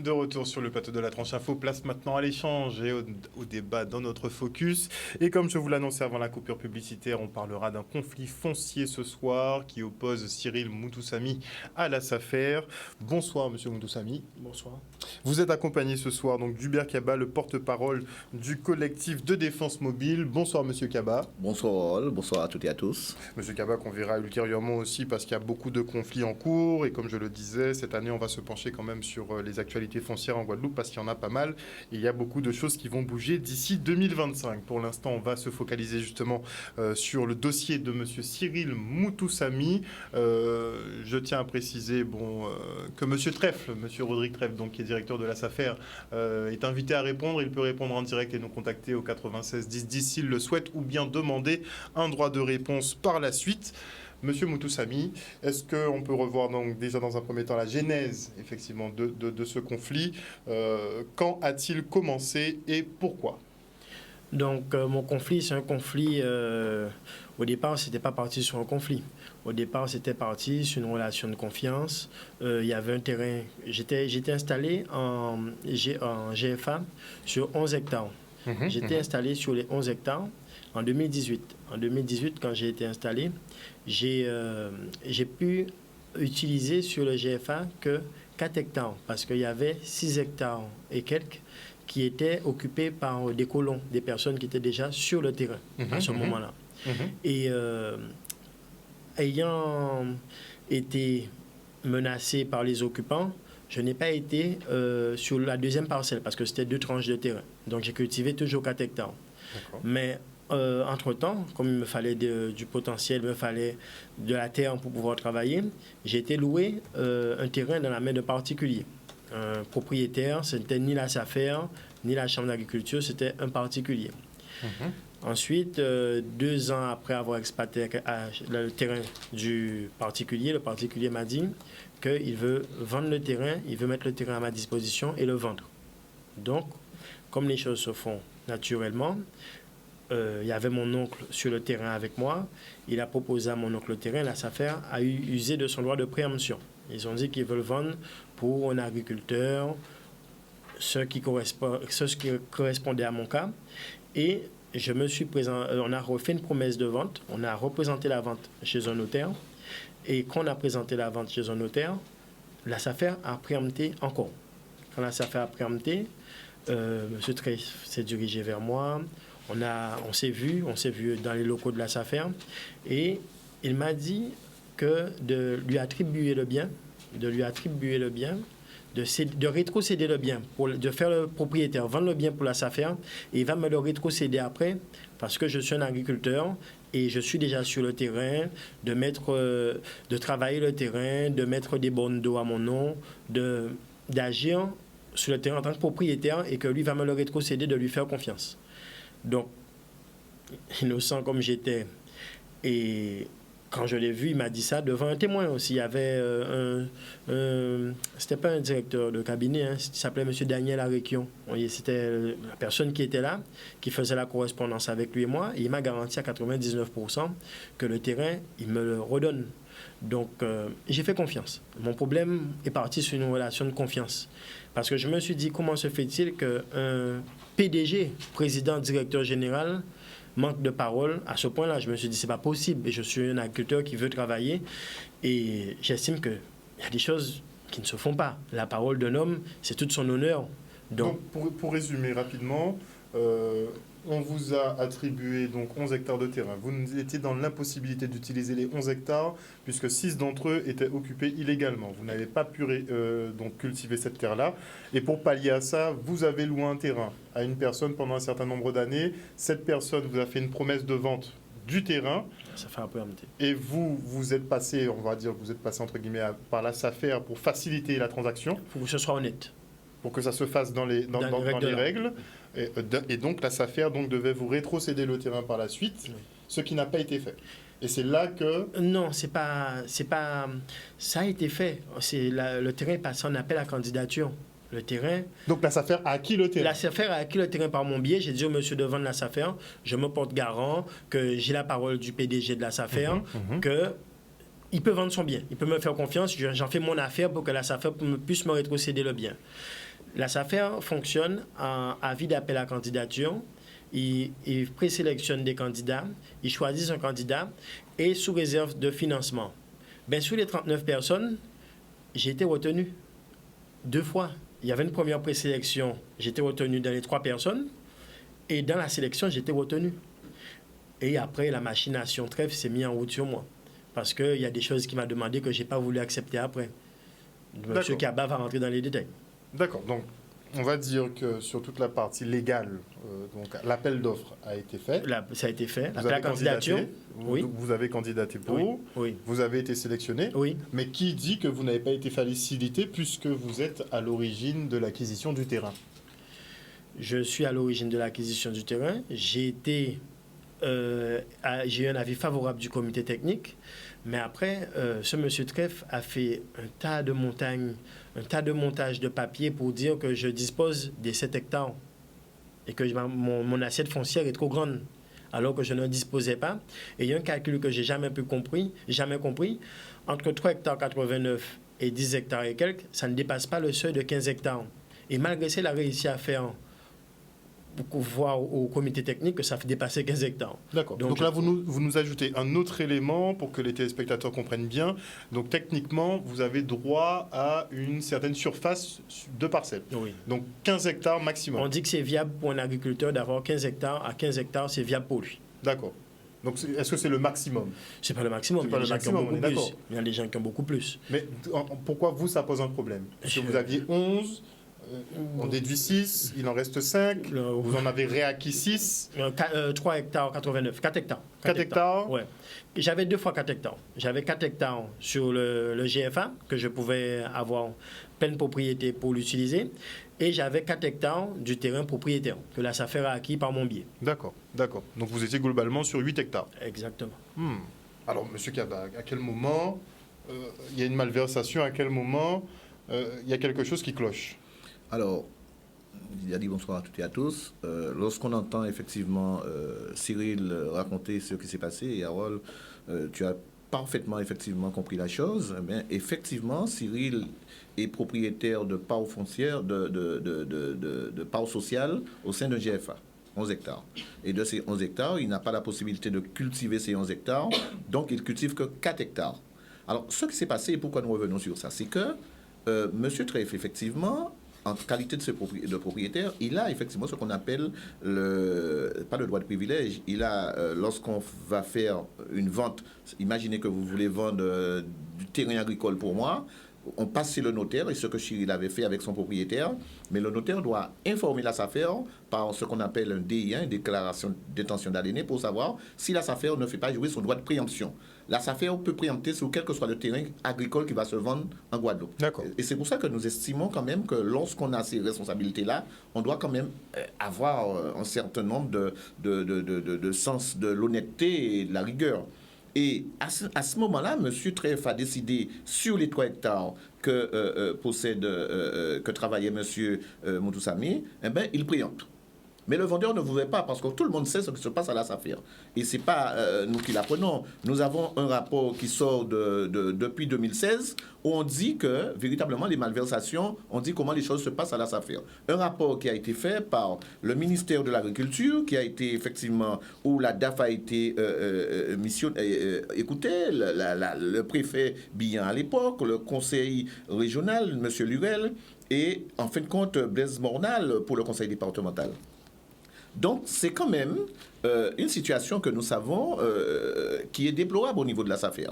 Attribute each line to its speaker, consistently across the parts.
Speaker 1: De retour sur le plateau de la Tranche Info, place maintenant à l'échange et au débat dans notre focus. Et comme je vous l'annonçais avant la coupure publicitaire, on parlera d'un conflit foncier ce soir qui oppose Cyril Moutoussamy à la SAFER. Bonsoir Monsieur Moutoussamy.
Speaker 2: Bonsoir.
Speaker 1: Vous êtes accompagné ce soir donc d'Hubert Kaba, le porte-parole du collectif de défense mobile. Bonsoir Monsieur Kaba.
Speaker 3: Bonsoir, bonsoir à toutes et à tous.
Speaker 1: Monsieur Kaba qu'on verra ultérieurement aussi parce qu'il y a beaucoup de conflits en cours et comme je le disais, cette année on va se pencher quand même sur les actualités foncières en Guadeloupe parce qu'il y en a pas mal et il y a beaucoup de choses qui vont bouger d'ici 2025. Pour l'instant, on va se focaliser justement sur le dossier de Monsieur Cyril Moutoussamy. Je tiens à préciser que Monsieur Trèfle, Monsieur Rodrigue Trèfle, donc qui est directeur de la SAFER, est invité à répondre. Il peut répondre en direct et nous contacter au 96 10 10 s'il le souhaite ou bien demander un droit de réponse par la suite. Monsieur Moutoussamy, est-ce qu'on peut revoir donc déjà dans un premier temps la genèse effectivement de ce conflit? Quand a-t-il commencé et pourquoi?
Speaker 2: Donc mon conflit, c'est un conflit, au départ, c'était pas parti sur un conflit. Au départ, c'était parti sur une relation de confiance. Il y avait un terrain, j'étais installé en GFA sur 11 hectares. J'étais installé sur les 11 hectares en 2018. En 2018, quand j'ai été installé, j'ai pu utiliser sur le GFA que 4 hectares, parce qu'il y avait 6 hectares et quelques qui étaient occupés par des colons, des personnes qui étaient déjà sur le terrain à ce moment-là. Et ayant été menacé par les occupants, je n'ai pas été sur la deuxième parcelle, parce que c'était 2 tranches de terrain. Donc j'ai cultivé toujours 4 hectares. Mais entre-temps, comme il me fallait du potentiel, il me fallait de la terre pour pouvoir travailler, j'ai été louer un terrain dans la main de particulier. Un propriétaire, ce n'était ni la SAFER, ni la Chambre d'agriculture, c'était un particulier. Ensuite, 2 ans après avoir exploité le terrain du particulier, le particulier m'a dit qu'il veut vendre le terrain, il veut mettre le terrain à ma disposition et le vendre. Donc, comme les choses se font naturellement, il y avait mon oncle sur le terrain avec moi. Il a proposé à mon oncle le terrain. La SAFER a usé de son droit de préemption. Ils ont dit qu'ils veulent vendre pour un agriculteur ce qui correspondait à mon cas. Et je me suis on a refait une promesse de vente. On a représenté la vente chez un notaire. Et quand on a présenté la vente chez un notaire, la SAFER a préempté encore. Quand la SAFER a préempté, M. Trey s'est dirigé vers moi. On s'est vu dans les locaux de la SAFER et il m'a dit que de lui attribuer le bien, de rétrocéder le bien, de faire le propriétaire vendre le bien pour la SAFER et il va me le rétrocéder après parce que je suis un agriculteur et je suis déjà sur le terrain, de travailler le terrain, de mettre des bornes d'eau à mon nom, d'agir sur le terrain en tant que propriétaire et que lui va me le rétrocéder, de lui faire confiance. Donc, innocent comme j'étais, et quand je l'ai vu, il m'a dit ça devant un témoin aussi. Il y avait c'était pas un directeur de cabinet, il s'appelait M. Daniel Arekion. C'était la personne qui était là, qui faisait la correspondance avec lui et moi. Et il m'a garanti à 99% que le terrain, il me le redonne. Donc, j'ai fait confiance. Mon problème est parti sur une relation de confiance. Parce que je me suis dit, comment se fait-il qu'un PDG, président, directeur général, manque de parole à ce point-là? Je me suis dit, c'est pas possible. Et je suis un agriculteur qui veut travailler. Et j'estime qu'il y a des choses qui ne se font pas. La parole d'un homme, c'est tout son honneur.
Speaker 1: Donc pour résumer rapidement, on vous a attribué donc 11 hectares de terrain. Vous étiez dans l'impossibilité d'utiliser les 11 hectares puisque 6 d'entre eux étaient occupés illégalement. Vous n'avez pas pu donc cultiver cette terre-là. Et pour pallier à ça, vous avez loué un terrain à une personne pendant un certain nombre d'années. Cette personne vous a fait une promesse de vente du terrain.
Speaker 2: Ça fait un peu amener.
Speaker 1: Et vous êtes passé, on va dire, vous êtes passé entre guillemets par la SAFER pour faciliter la transaction.
Speaker 2: Il faut que ce soit honnête.
Speaker 1: Pour que ça se fasse dans les règles. Et donc la SAFER devait vous rétrocéder le terrain par la suite, ce qui n'a pas été fait. Et c'est là que...
Speaker 2: Non, c'est pas... Ça a été fait. Le terrain est passé en appel à candidature. Le terrain...
Speaker 1: Donc la SAFER a acquis le terrain.
Speaker 2: La SAFER a acquis le terrain par mon biais. J'ai dit au monsieur de vendre la SAFER, je me porte garant, que j'ai la parole du PDG de la SAFER, que... Il peut vendre son bien, il peut me faire confiance, j'en fais mon affaire pour que la SAFER puisse me rétrocéder le bien. La SAFER fonctionne en avis d'appel à candidature. Ils présélectionnent des candidats, ils choisissent un candidat et sous réserve de financement. Ben, sur les 39 personnes, j'ai été retenu 2 fois. Il y avait une première présélection, j'étais retenu dans les 3 personnes et dans la sélection, j'étais retenu. Et après, la machination trèfle s'est mise en route sur moi parce qu'il y a des choses qu'il m'a demandé que je n'ai pas voulu accepter après. Monsieur Kaba va rentrer dans les détails.
Speaker 1: D'accord, donc on va dire que sur toute la partie légale, donc l'appel d'offres a été fait.
Speaker 2: Ça a été fait.
Speaker 1: L'appel à candidature.
Speaker 2: Oui.
Speaker 1: Vous avez candidaté pour.
Speaker 2: Oui.
Speaker 1: Vous avez été sélectionné.
Speaker 2: Oui.
Speaker 1: Mais qui dit que vous n'avez pas été facilité puisque vous êtes à l'origine de l'acquisition du terrain?
Speaker 2: Je suis à l'origine de l'acquisition du terrain. J'ai eu un avis favorable du comité technique. Mais après, ce monsieur Treff a fait un tas de montage de papier pour dire que je dispose des 7 hectares et que mon assiette foncière est trop grande, alors que je ne disposais pas. Et il y a un calcul que j'ai jamais compris. Entre 3 hectares 89 et 10 hectares et quelques, ça ne dépasse pas le seuil de 15 hectares. Et malgré ça, il a réussi à faire voir au comité technique que ça fait dépasser 15 hectares.
Speaker 1: D'accord. Donc là, vous nous ajoutez un autre élément pour que les téléspectateurs comprennent bien. Donc techniquement, vous avez droit à une certaine surface de parcelle.
Speaker 2: Oui.
Speaker 1: Donc 15 hectares maximum.
Speaker 2: On dit que c'est viable pour un agriculteur d'avoir 15 hectares. À 15 hectares, c'est viable pour lui.
Speaker 1: D'accord. Donc est-ce que c'est le maximum?
Speaker 2: C'est pas le maximum.
Speaker 1: C'est pas le maximum, on est d'accord.
Speaker 2: Il y a des gens qui ont beaucoup plus.
Speaker 1: Mais pourquoi vous, ça pose un problème? Parce que vous aviez 11... on déduit 6, il en reste 5, vous en avez réacquis 6.
Speaker 2: 3 hectares 89, 4 hectares.
Speaker 1: 4 hectares?
Speaker 2: Ouais. J'avais 2 fois 4 hectares. J'avais 4 hectares sur le GFA, que je pouvais avoir pleine propriété pour l'utiliser. Et j'avais 4 hectares du terrain propriétaire, que la SAFER a acquis par mon biais.
Speaker 1: D'accord. Donc vous étiez globalement sur 8 hectares.
Speaker 2: Exactement.
Speaker 1: Alors, monsieur Kaba, à quel moment il y a une malversation? À quel moment il y a quelque chose qui cloche?
Speaker 3: Alors, il a dit bonsoir à toutes et à tous. Lorsqu'on entend effectivement Cyril raconter ce qui s'est passé, et Harold, tu as parfaitement effectivement compris la chose. Mais effectivement, Cyril est propriétaire de parts foncières, de parts sociales au sein d'un GFA. 11 hectares. Et de ces 11 hectares, il n'a pas la possibilité de cultiver ces 11 hectares, donc il cultive que 4 hectares. Alors, ce qui s'est passé, et pourquoi nous revenons sur ça, c'est que M. Treff, effectivement, en qualité de propriétaire, il a effectivement ce qu'on appelle pas le droit de privilège. Il a, lorsqu'on va faire une vente, imaginez que vous voulez vendre du terrain agricole pour moi, on passe chez le notaire, et ce que Cyril avait fait avec son propriétaire, mais le notaire doit informer la SAFER par ce qu'on appelle un DIA, une déclaration d'intention d'aliéner, pour savoir si la SAFER ne fait pas jouer son droit de préemption. La SAFER peut préempter sur quel que soit le terrain agricole qui va se vendre en Guadeloupe.
Speaker 1: D'accord.
Speaker 3: Et c'est pour ça que nous estimons quand même que lorsqu'on a ces responsabilités-là, on doit quand même avoir un certain nombre de sens de l'honnêteté et de la rigueur. Et à ce moment-là, M. Treff a décidé sur les 3 hectares que que travaillait M. Moutoussami, eh ben, il préempte. Mais le vendeur ne voulait pas, parce que tout le monde sait ce qui se passe à la SAFER. Et ce n'est pas nous qui l'apprenons. Nous avons un rapport qui sort depuis 2016, où on dit que, véritablement, les malversations, on dit comment les choses se passent à la SAFER. Un rapport qui a été fait par le ministère de l'Agriculture, qui a été effectivement, où la DAF a été écoutée, le préfet Billan à l'époque, le conseil régional, M. Lurel, et en fin de compte, Blaise Mornal pour le conseil départemental. Donc, c'est quand même une situation que nous savons qui est déplorable au niveau de la SAFER.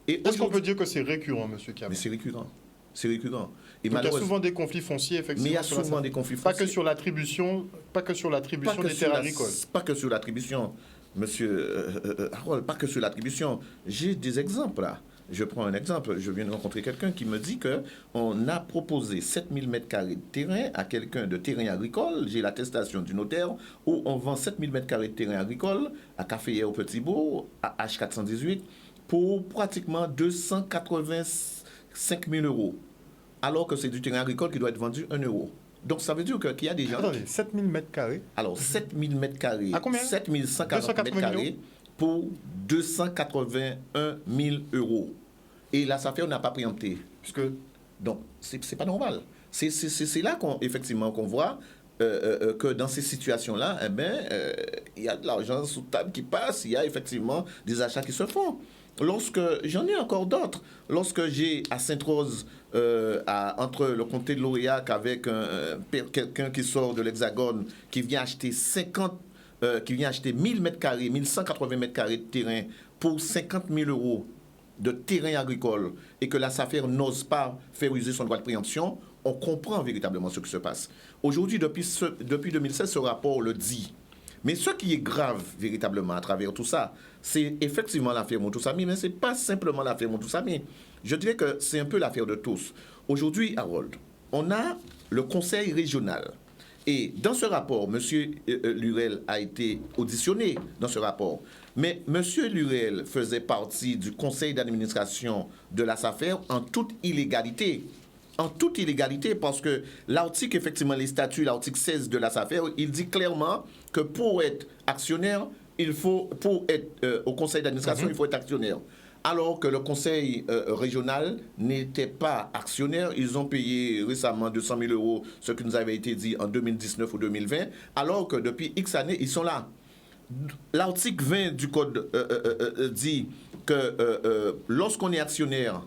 Speaker 1: Est-ce qu'on peut dire que c'est récurrent, M. Kaba?
Speaker 3: Mais c'est récurrent. C'est récurrent. Et
Speaker 1: donc, il y a souvent des conflits fonciers, effectivement.
Speaker 3: Mais il y a souvent des conflits fonciers.
Speaker 1: Pas que sur l'attribution des terres agricoles.
Speaker 3: Pas que sur l'attribution, monsieur Harold, pas que sur l'attribution. J'ai des exemples là. Je prends un exemple. Je viens de rencontrer quelqu'un qui me dit qu'on a proposé 7000 m² de terrain à quelqu'un de terrain agricole. J'ai l'attestation du notaire où on vend 7000 m² de terrain agricole à Caféière au Petit-Bourg, à H418, pour pratiquement 285 000 euros. Alors que c'est du terrain agricole qui doit être vendu 1 euro. Donc ça veut dire qu'il y a des gens...
Speaker 1: Attendez, 7000 m².
Speaker 3: Alors 7000 m².
Speaker 1: À combien?
Speaker 3: 7140 m² pour 281 000 euros. Et la SAFER n'a pas préempté. Donc, c'est pas normal. C'est là effectivement qu'on voit que dans ces situations-là, il y a de l'argent sous table qui passe, il y a effectivement des achats qui se font. J'en ai encore d'autres. Lorsque j'ai à Sainte-Rose, entre le comté de l'Aurillac avec quelqu'un qui sort de l'Hexagone, qui vient acheter 1000 mètres carrés, 1180 mètres carrés de terrain pour 50 000 euros de terrain agricole et que la SAFER n'ose pas faire user son droit de préemption, on comprend véritablement ce qui se passe. Aujourd'hui, depuis 2016, ce rapport le dit. Mais ce qui est grave véritablement à travers tout ça, c'est effectivement l'affaire Moutoussamy, mais ce n'est pas simplement l'affaire Moutoussamy. Je dirais que c'est un peu l'affaire de tous. Aujourd'hui, Harold, on a le conseil régional. Et dans ce rapport, M. Lurel a été auditionné dans ce rapport. Mais M. Lurel faisait partie du conseil d'administration de la SAFER en toute illégalité. En toute illégalité, parce que l'article, effectivement, les statuts, l'article 16 de la SAFER, il dit clairement que pour être actionnaire, pour être au conseil d'administration, il faut être actionnaire. Alors que le conseil régional n'était pas actionnaire. Ils ont payé récemment 200 000 euros, ce qui nous avait été dit en 2019 ou 2020, alors que depuis X années, ils sont là. L'article 20 du Code dit que lorsqu'on est actionnaire,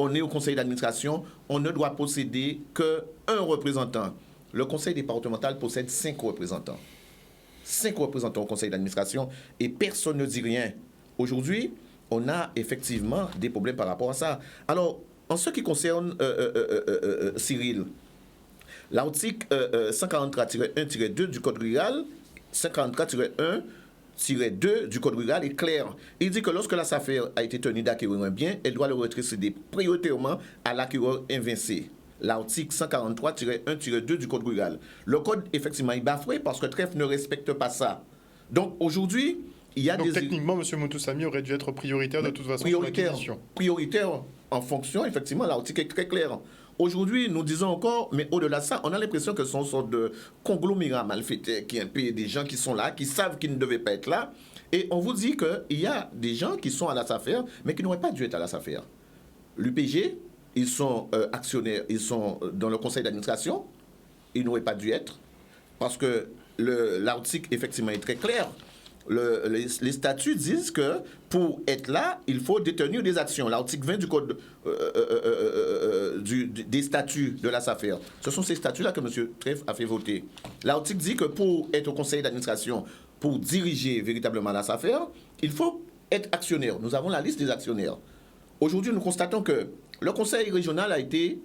Speaker 3: on est au conseil d'administration, on ne doit posséder qu'un représentant. Le conseil départemental possède 5 représentants. 5 représentants au conseil d'administration et personne ne dit rien. Aujourd'hui, on a effectivement des problèmes par rapport à ça. Alors, en ce qui concerne Cyril, l'article 143-1-2 du Code rural, 143-1-2 du Code rural est clair. Il dit que lorsque la SAFER a été tenue d'acquérir un bien, elle doit le rétrocéder prioritairement à l'acquéreur invincé. L'article 143-1-2 du Code rural. Le Code, effectivement, est bafoué parce que Trèfle ne respecte pas ça. Donc, aujourd'hui, il y a
Speaker 1: donc, techniquement, M. Moutoussamy aurait dû être prioritaire de toute façon
Speaker 3: prioritaire en fonction, effectivement, l'article est très clair. Aujourd'hui, nous disons encore, mais au-delà de ça, on a l'impression que ce sont une sorte de conglomérat malfaiteur qui paye des gens qui sont là, qui savent qu'ils ne devaient pas être là. Et on vous dit qu'il y a des gens qui sont à la SAFER, mais qui n'auraient pas dû être à la SAFER. L'UPG, ils sont actionnaires, ils sont dans le conseil d'administration, ils n'auraient pas dû être, parce que l'article, effectivement, est très clair. Les statuts disent que pour être là, il faut détenir des actions. L'article 20 du Code des statuts de la SAFER, ce sont ces statuts-là que M. Trèfle a fait voter. L'article dit que pour être au conseil d'administration, pour diriger véritablement la SAFER, il faut être actionnaire. Nous avons la liste des actionnaires. Aujourd'hui, nous constatons que le conseil régional a été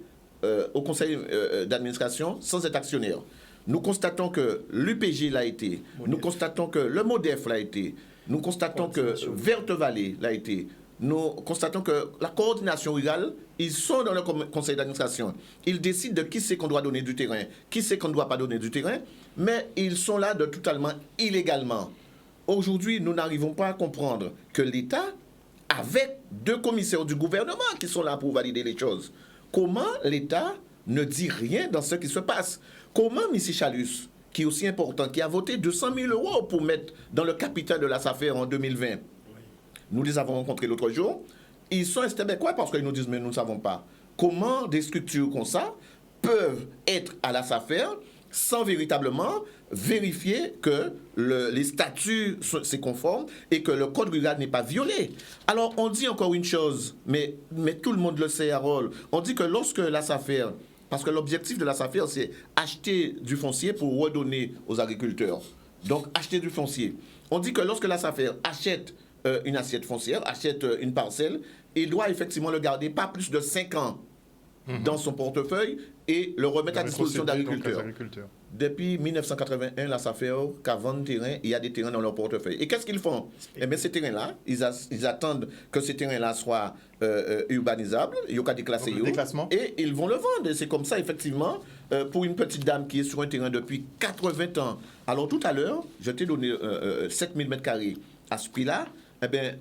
Speaker 3: au conseil d'administration sans être actionnaire. Nous constatons que l'UPG l'a été. Nous constatons que le MODEF l'a été. Nous constatons que Verte Vallée l'a été. Nous constatons que la coordination rurale, ils sont dans le conseil d'administration. Ils décident de qui c'est qu'on doit donner du terrain, qui c'est qu'on ne doit pas donner du terrain, mais ils sont là de totalement illégalement. Aujourd'hui, nous n'arrivons pas à comprendre que l'État, avec 2 commissaires du gouvernement qui sont là pour valider les choses, comment l'État ne dit rien dans ce qui se passe? Comment M. Chalus, qui est aussi important, qui a voté 200 000 euros pour mettre dans le capital de la SAFER en 2020, nous les avons rencontrés l'autre jour, ils sont estébequois parce qu'ils nous disent, mais nous ne savons pas. Comment des structures comme ça peuvent être à la SAFER sans véritablement vérifier que les statuts sont conformes et que le code rural n'est pas violé. Alors, on dit encore une chose, mais tout le monde le sait, Harold. On dit que lorsque la SAFER, parce que l'objectif de la SAFER, c'est acheter du foncier pour redonner aux agriculteurs. Donc, acheter du foncier. On dit que lorsque la SAFER achète une assiette foncière, achète une parcelle, il doit effectivement le garder pas plus de 5 ans dans son portefeuille et le remettre à disposition d'agriculteurs. Depuis 1981, la SAFER, qu'avant le terrain, il y a des terrains dans leur portefeuille. Et qu'est-ce qu'ils font? Eh bien, ces terrains-là, ils attendent que ces terrains-là soient urbanisables, il y a des déclassés, et ils vont le vendre. Et c'est comme ça, effectivement, pour une petite dame qui est sur un terrain depuis 80 ans. Alors, tout à l'heure, je t'ai donné 7000 m² à ce prix-là. Eh bien,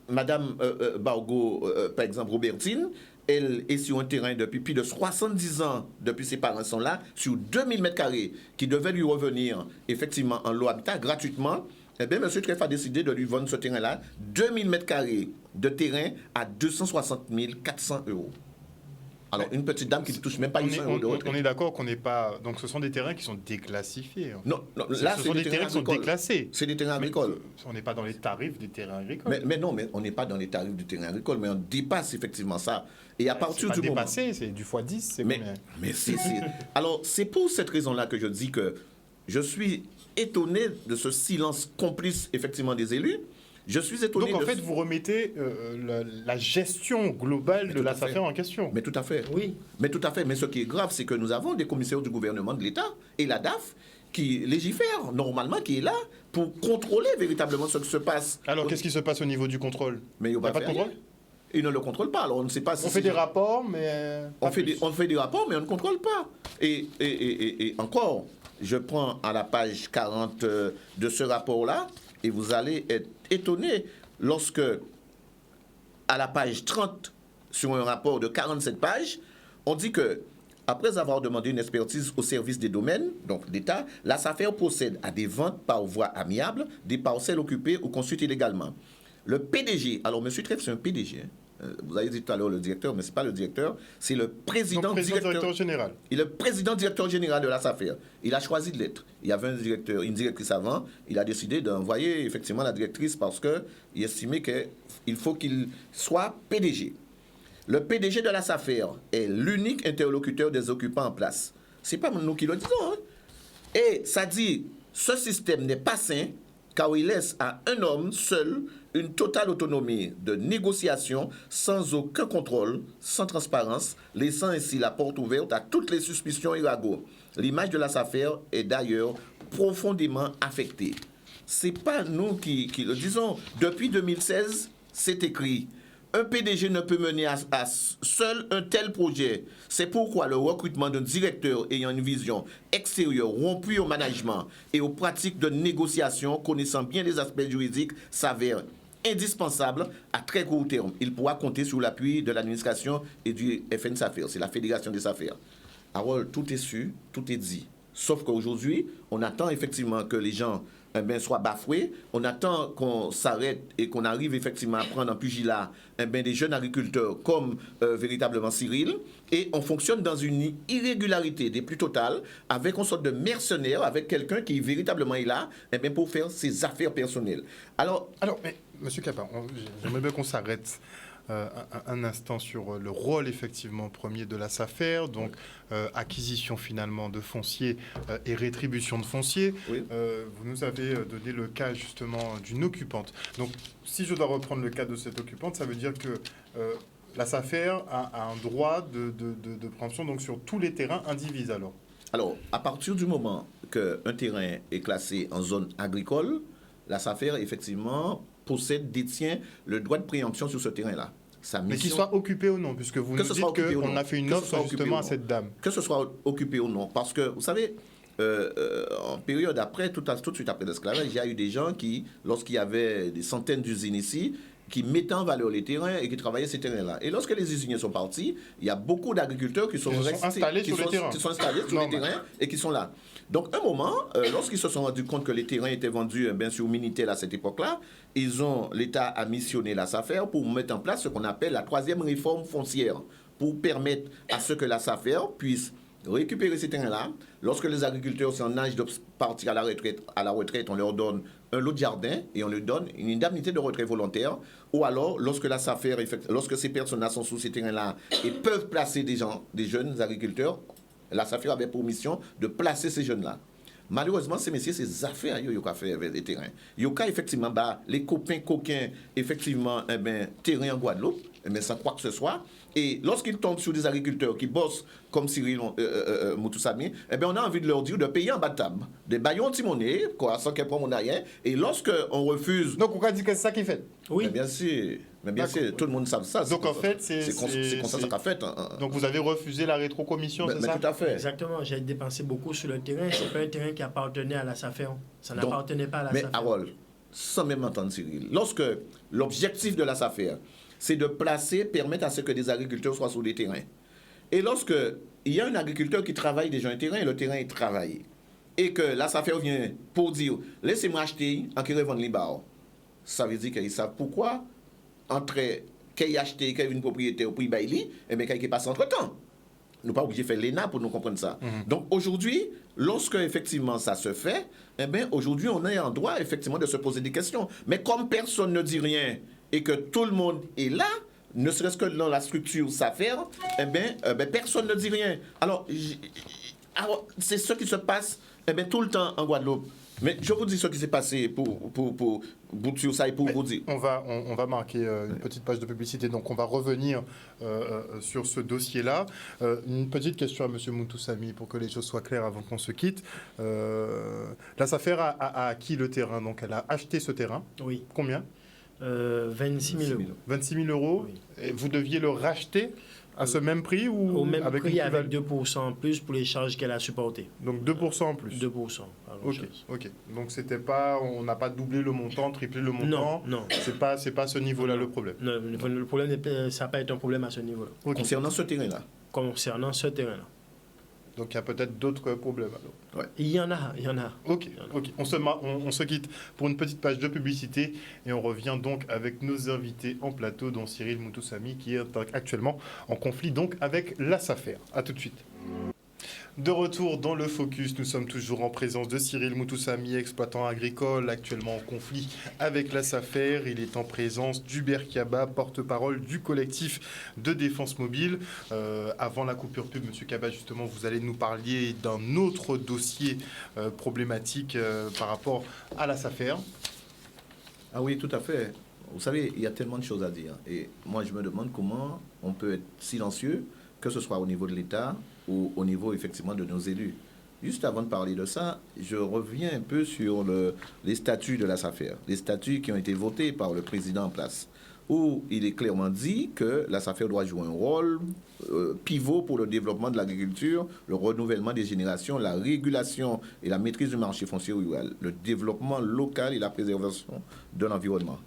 Speaker 3: Madame Bargo, par exemple, Robertine, elle est sur un terrain depuis plus de 70 ans, depuis ses parents sont là, sur 2000 m² qui devaient lui revenir effectivement en lot habitat gratuitement. Eh bien, M. Trèfle a décidé de lui vendre ce terrain-là, 2000 m² de terrain à 260 400 euros. Alors, une petite dame qui ne touche même pas 800 euros de retraite.
Speaker 1: On est d'accord qu'on n'est pas... Donc, ce sont des terrains qui sont déclassifiés.
Speaker 3: Non, là,
Speaker 1: ce sont des terrains qui sont déclassés.
Speaker 3: C'est des terrains agricoles.
Speaker 1: On n'est pas dans les tarifs des terrains agricoles.
Speaker 3: Mais non, mais on n'est pas dans les tarifs du terrain agricole, mais on dépasse effectivement ça. Et à partir du moment...
Speaker 1: dépassé, c'est du x10, c'est
Speaker 3: mais,
Speaker 1: combien?
Speaker 3: Mais c'est... Alors, c'est pour cette raison-là que je dis que je suis étonné de ce silence complice, effectivement, des élus. Je suis étonné.
Speaker 1: Donc, en fait, vous remettez la gestion globale de la SAFER en question.
Speaker 3: Mais tout à fait.
Speaker 2: Oui.
Speaker 3: Mais tout à fait. Mais ce qui est grave, c'est que nous avons des commissaires du gouvernement de l'État et la DAF qui légifèrent normalement, qui est là pour contrôler véritablement ce qui se passe.
Speaker 1: Alors, qu'est-ce qui se passe au niveau du contrôle?
Speaker 3: Mais il n'y a pas de
Speaker 1: contrôle?
Speaker 3: Ils ne le contrôlent pas. Alors, on ne sait pas si...
Speaker 1: On fait des rapports, mais...
Speaker 3: On fait des rapports, mais on ne contrôle pas. Et encore, je prends à la page 40 de ce rapport-là, et vous allez être étonné lorsque, à la page 30, sur un rapport de 47 pages, on dit que, après avoir demandé une expertise au service des domaines, donc l'État, la SAFER procède à des ventes par voie amiable des parcelles occupées ou construites illégalement. Le PDG, alors M. Trèves, c'est un PDG, hein. Vous avez dit tout à l'heure le directeur, mais ce n'est pas le directeur, c'est le président
Speaker 1: directeur général.
Speaker 3: Il est le président directeur général de la SAFER. Il a choisi de l'être. Il y avait une directrice avant. Il a décidé d'envoyer effectivement la directrice parce qu'il estimait qu'il faut qu'il soit PDG. Le PDG de la SAFER est l'unique interlocuteur des occupants en place. Ce n'est pas nous qui le disons. Hein. Et ça dit, ce système n'est pas sain car il laisse à un homme seul une totale autonomie de négociation sans aucun contrôle, sans transparence, laissant ainsi la porte ouverte à toutes les suspicions et ragots. L'image de la SAFER est d'ailleurs profondément affectée. Ce n'est pas nous qui le disons. Depuis 2016, c'est écrit. Un PDG ne peut mener à seul un tel projet. C'est pourquoi le recrutement d'un directeur ayant une vision extérieure, rompue au management et aux pratiques de négociation, connaissant bien les aspects juridiques, s'avère indispensable à très court terme. Il pourra compter sur l'appui de l'administration et du FN SAFER, c'est la Fédération des SAFER. Harold, tout est su, tout est dit. Sauf qu'aujourd'hui, on attend effectivement que les gens soient bafoués. On attend qu'on s'arrête et qu'on arrive effectivement à prendre en pugilat des jeunes agriculteurs comme véritablement Cyril. Et on fonctionne dans une irrégularité des plus totales, avec une sorte de mercenaire, avec quelqu'un qui véritablement est là pour faire ses affaires personnelles. Alors
Speaker 1: mais, M. Capa, j'aimerais bien qu'on s'arrête un instant sur le rôle effectivement premier de la SAFER, donc acquisition finalement de foncier et rétribution de foncier. Oui. Vous nous avez donné le cas justement d'une occupante. Donc si je dois reprendre le cas de cette occupante, ça veut dire que la SAFER a un droit de préemption donc sur tous les terrains indivis alors.
Speaker 3: Alors, à partir du moment qu'un terrain est classé en zone agricole, la SAFER effectivement détient le droit de préemption sur ce terrain-là.
Speaker 1: Mais qu'il soit occupé ou non, puisque vous nous dites qu'on a fait une offre justement à cette dame.
Speaker 3: Que ce soit occupé ou non, parce que, vous savez, en période après, tout de suite après l'esclavage, il y a eu des gens qui, lorsqu'il y avait des centaines d'usines ici, qui mettaient en valeur les terrains et qui travaillaient ces terrains-là. Et lorsque les usiniers sont partis, il y a beaucoup d'agriculteurs qui sont
Speaker 1: installés sur les terrains
Speaker 3: et qui sont là. Donc, un moment, lorsqu'ils se sont rendus compte que les terrains étaient vendus sur Minitel à cette époque-là, l'État a missionné la SAFER pour mettre en place ce qu'on appelle la troisième réforme foncière, pour permettre à ce que la SAFER puisse récupérer ces terrains-là. Lorsque les agriculteurs sont en âge de partir à la retraite, on leur donne un lot de jardin et on leur donne une indemnité de retrait volontaire. Ou alors, lorsque la SAFER, lorsque ces personnes-là sont sur ces terrains-là et peuvent placer des jeunes agriculteurs, la SAFER avait pour mission de placer ces jeunes-là. Malheureusement, ces messieurs, ces affaires, ils ont fait avec les terrains. Ils ont effectivement, les copains coquins, effectivement, terrain en Guadeloupe, sans quoi que ce soit. Et lorsqu'ils tombent sur des agriculteurs qui bossent comme Cyril Moutoussami, on a envie de leur dire de payer en bas de table. Des baillons anti-monnaie, sans qu'elle prenne mon rien. Et lorsqu'on refuse...
Speaker 1: Donc, on a dit que c'est ça qui fait.
Speaker 3: Oui. Mais bien sûr, tout le monde sait ça.
Speaker 1: Donc, en fait, c'est
Speaker 3: comme ça qu'a fait.
Speaker 1: Donc, vous avez refusé la rétrocommission, c'est ça?
Speaker 3: Tout à fait.
Speaker 2: Exactement. J'ai dépensé beaucoup sur le terrain. Ce n'est pas un terrain qui appartenait à la SAFER. Ça n'appartenait pas à la SAFER.
Speaker 3: Mais, Harold, sans même entendre Cyril, lorsque l'objectif de la SAFER, c'est de permettre à ce que des agriculteurs soient sur les terrains. Et lorsque il y a un agriculteur qui travaille déjà un terrain, et le terrain est travaillé, et que la SAFER vient pour dire « laissez-moi acheter en qui revendent les barres », ça veut dire qu'ils savent pourquoi, entre qu'il a acheté, qu'il a une propriété au prix bailli, et bien qu'il passe entre-temps. nous pas obligés de faire l'ENA pour nous comprendre ça. Donc aujourd'hui, lorsque effectivement ça se fait, eh bien aujourd'hui on est en droit effectivement de se poser des questions. Mais comme personne ne dit rien et que tout le monde est là, ne serait-ce que dans la structure s'affaire, eh bien, personne ne dit rien. Alors, c'est ce qui se passe tout le temps en Guadeloupe. Mais je vous dis ce qui s'est passé pour sur ça et pour vous dire.
Speaker 1: On va marquer une petite page de publicité, donc on va revenir sur ce dossier-là. Une petite question à M. Moutoussamy pour que les choses soient claires avant qu'on se quitte. La SAFER a acquis le terrain, donc elle a acheté ce terrain.
Speaker 2: Oui.
Speaker 1: Combien
Speaker 2: 26 000 euros.
Speaker 1: 26 000 euros.
Speaker 2: Oui.
Speaker 1: Et vous deviez le racheter à ce même prix ou
Speaker 2: au même
Speaker 1: avec
Speaker 2: prix avec 2% en plus pour les charges qu'elle a supportées.
Speaker 1: Donc 2% en plus.
Speaker 2: 2%.
Speaker 1: Ok. Donc c'était pas, on n'a pas doublé le montant, triplé le montant.
Speaker 2: Non.
Speaker 1: C'est pas à ce niveau-là le problème.
Speaker 2: Non, le problème, ça n'a pas été un problème à ce niveau-là.
Speaker 1: Okay.
Speaker 3: Concernant ce terrain-là.
Speaker 1: Donc il y a peut-être d'autres problèmes alors.
Speaker 3: Ouais.
Speaker 2: Il y en a.
Speaker 1: Ok. On se quitte pour une petite page de publicité et on revient donc avec nos invités en plateau, dont Cyril Moutoussamy qui est actuellement en conflit donc avec la SAFER. À tout de suite. De retour dans le Focus, nous sommes toujours en présence de Cyril Moutoussamy, exploitant agricole, actuellement en conflit avec la SAFER. Il est en présence d'Hubert Kaba, porte-parole du collectif de défense mobile. Avant la coupure pub, M. Kaba, justement, vous allez nous parler d'un autre dossier problématique par rapport à la SAFER.
Speaker 3: Ah oui, tout à fait. Vous savez, il y a tellement de choses à dire. Et moi, je me demande comment on peut être silencieux, que ce soit au niveau de l'État ou au niveau effectivement de nos élus. Juste avant de parler de ça, je reviens un peu sur les statuts de la SAFER, les statuts qui ont été votés par le président en place, où il est clairement dit que la SAFER doit jouer un rôle pivot pour le développement de l'agriculture, le renouvellement des générations, la régulation et la maîtrise du marché foncier rural, le développement local et la préservation de l'environnement.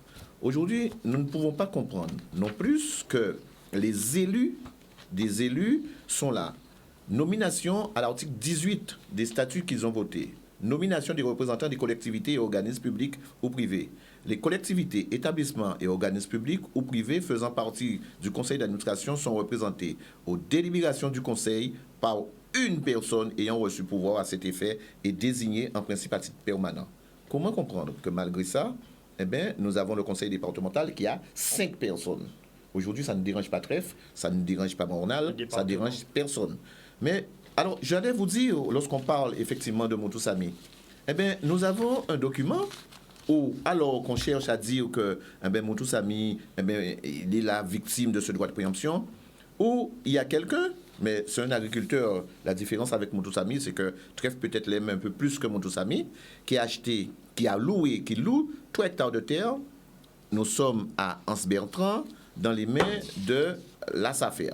Speaker 3: Aujourd'hui, nous ne pouvons pas comprendre non plus que les élus sont là. Nomination à l'article 18 des statuts qu'ils ont votés. Nomination des représentants des collectivités et organismes publics ou privés. Les collectivités, établissements et organismes publics ou privés faisant partie du conseil d'administration sont représentés aux délibérations du conseil par une personne ayant reçu pouvoir à cet effet et désignée en principe à titre permanent. Comment comprendre que malgré ça, nous avons le conseil départemental qui a 5 personnes. Aujourd'hui, ça ne dérange pas Trèfle, ça ne dérange pas Mornal, ça ne dérange personne. Mais, alors, j'allais vous dire, lorsqu'on parle effectivement de Moutoussamy, nous avons un document où, alors qu'on cherche à dire que Moutoussamy, il est la victime de ce droit de préemption, où il y a quelqu'un, mais c'est un agriculteur, la différence avec Moutoussamy, c'est que Trèfle peut-être l'aime un peu plus que Moutoussamy, qui loue 3 hectares de terre. Nous sommes à Anse-Bertrand, dans les mains de la SAFER.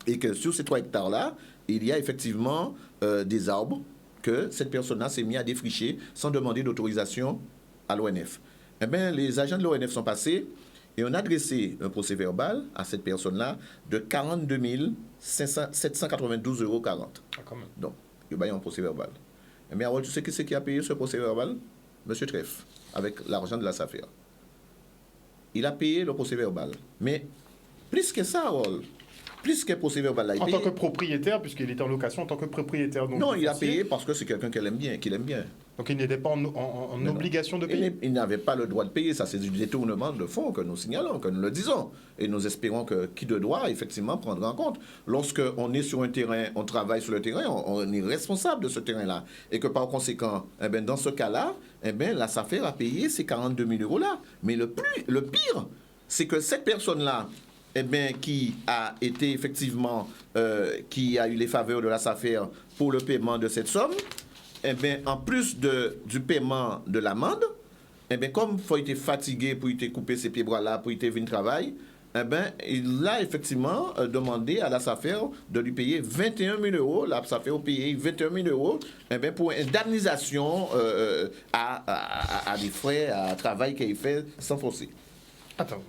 Speaker 3: Et que sur ces 3 hectares-là, il y a effectivement des arbres que cette personne-là s'est mise à défricher sans demander d'autorisation à l'ONF. Les agents de l'ONF sont passés et on a adressé un procès verbal à cette personne-là de 42 792,40 €.
Speaker 1: Ah, quand même.
Speaker 3: Donc, il y a un procès verbal. Mais alors, tu sais qui c'est qui a payé ce procès verbal? Monsieur Trèfle, avec l'argent de la SAFER. Il a payé le procès verbal. Mais plus que ça, Harold, plus que procès verbal, là,
Speaker 1: en tant que propriétaire, puisqu'il était en location en tant que propriétaire. Donc
Speaker 3: non, il a payé parce que c'est quelqu'un qu'il aime bien.
Speaker 1: Donc il n'était pas en obligation de payer.
Speaker 3: Il n'avait pas le droit de payer. Ça, c'est du détournement de fonds que nous signalons, que nous le disons. Et nous espérons que qui de droit, effectivement, prendra en compte. Lorsqu'on est sur un terrain, on travaille sur le terrain, on est responsable de ce terrain-là. Et que par conséquent, dans ce cas-là, la SAFER a payé ces 42 000 € là. Mais le pire, c'est que cette personne-là, qui a été effectivement, qui a eu les faveurs de la SAFER pour le paiement de cette somme, en plus du paiement de l'amende, comme il faut être fatigué pour être couper ses pieds bras là, pour être venir travailler, il a effectivement demandé à la SAFER de lui payer 21 000 €. La SAFER a payé 21 000 € pour indemnisation à des frais, à travail qu'il fait sans forcer.
Speaker 1: Attends.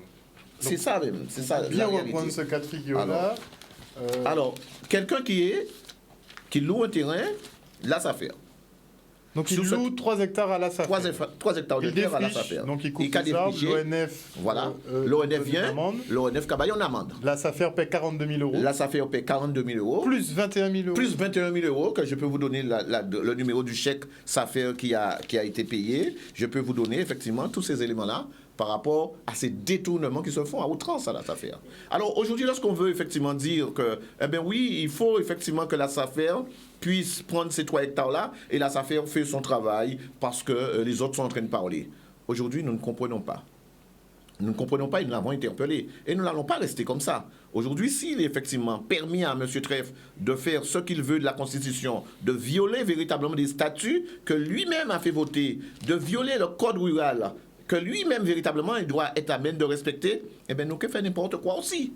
Speaker 3: C'est ça même, c'est ça.
Speaker 1: Bien reprendre ce cas de figure-là.
Speaker 3: Alors, quelqu'un qui loue un terrain, la SAFER.
Speaker 1: Donc il loue 3 hectares à la SAFER.
Speaker 3: 3 hectares de terre à la SAFER.
Speaker 1: Donc il coupe les arbres, l'ONF...
Speaker 3: Voilà, l'ONF vient, l'ONF cabaye en amende.
Speaker 1: La SAFER paie 42 000 euros.
Speaker 3: La SAFER paie 42 000 euros.
Speaker 1: Plus 21 000 euros.
Speaker 3: Plus 21 000 euros, que je peux vous donner le numéro du chèque SAFER qui a été payé. Je peux vous donner effectivement tous ces éléments-là par rapport à ces détournements qui se font à outrance à la SAFER. Alors aujourd'hui, lorsqu'on veut effectivement dire que, eh bien oui, il faut effectivement que la SAFER puisse prendre ces 3 hectares-là et la SAFER fait son travail parce que les autres sont en train de parler. Aujourd'hui, nous ne comprenons pas. Nous ne comprenons pas et nous l'avons interpellé. Et nous n'allons pas rester comme ça. Aujourd'hui, s'il est effectivement permis à M. Trèfle de faire ce qu'il veut de la Constitution, de violer véritablement des statuts que lui-même a fait voter, de violer le code rural, que lui-même véritablement il doit être à même de respecter, eh bien nous que faire n'importe quoi aussi.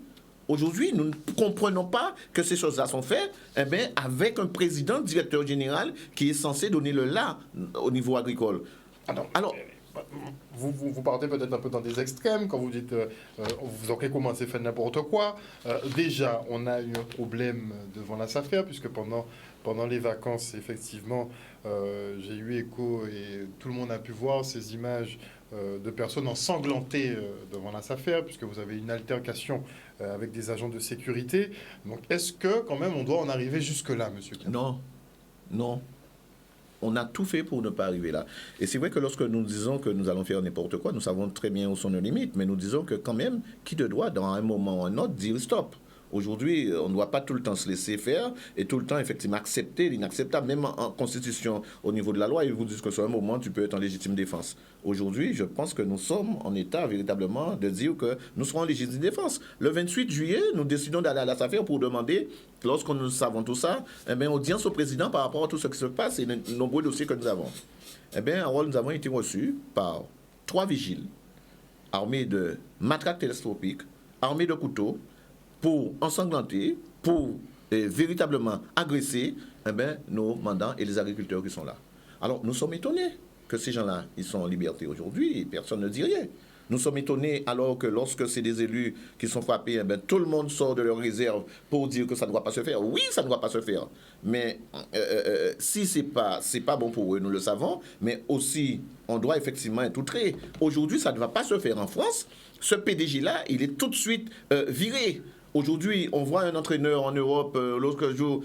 Speaker 3: Aujourd'hui, nous ne comprenons pas que ces choses-là sont faites avec un président, directeur général, qui est censé donner le là au niveau agricole. Alors
Speaker 1: vous partez peut-être un peu dans des extrêmes quand vous dites vous aurez commencé à faire n'importe quoi. Déjà, on a eu un problème devant la SAFER, puisque pendant les vacances, effectivement, j'ai eu écho et tout le monde a pu voir ces images de personnes ensanglantées devant la SAFER, puisque vous avez une altercation avec des agents de sécurité. Donc, est-ce que, quand même, on doit en arriver jusque-là, monsieur Kim?
Speaker 3: Non. On a tout fait pour ne pas arriver là. Et c'est vrai que lorsque nous disons que nous allons faire n'importe quoi, nous savons très bien où sont nos limites, mais nous disons que quand même, qui de droit, dans un moment ou un autre, dire stop. Aujourd'hui, on ne doit pas tout le temps se laisser faire et tout le temps, effectivement, accepter l'inacceptable. Même en Constitution, au niveau de la loi, ils vous disent que sur un moment, tu peux être en légitime défense. Aujourd'hui, je pense que nous sommes en état, véritablement, de dire que nous serons en légitime défense. Le 28 juillet, nous décidons d'aller à la SAFER pour demander, lorsque nous savons tout ça, audience au président par rapport à tout ce qui se passe et les nombreux dossiers que nous avons. Nous avons été reçus par 3 vigiles, armés de matraques télescopiques, armés de couteaux, pour ensanglanter, pour véritablement agresser nos mandants et les agriculteurs qui sont là. Alors, nous sommes étonnés que ces gens-là, ils sont en liberté aujourd'hui et personne ne dit rien. Nous sommes étonnés alors que lorsque c'est des élus qui sont frappés, tout le monde sort de leur réserve pour dire que ça ne doit pas se faire. Oui, ça ne doit pas se faire. Mais si c'est pas bon pour eux, nous le savons, mais aussi, on doit effectivement être outré. Aujourd'hui, ça ne va pas se faire en France. Ce PDG-là, il est tout de suite viré. Aujourd'hui, on voit un entraîneur en Europe, l'autre jour,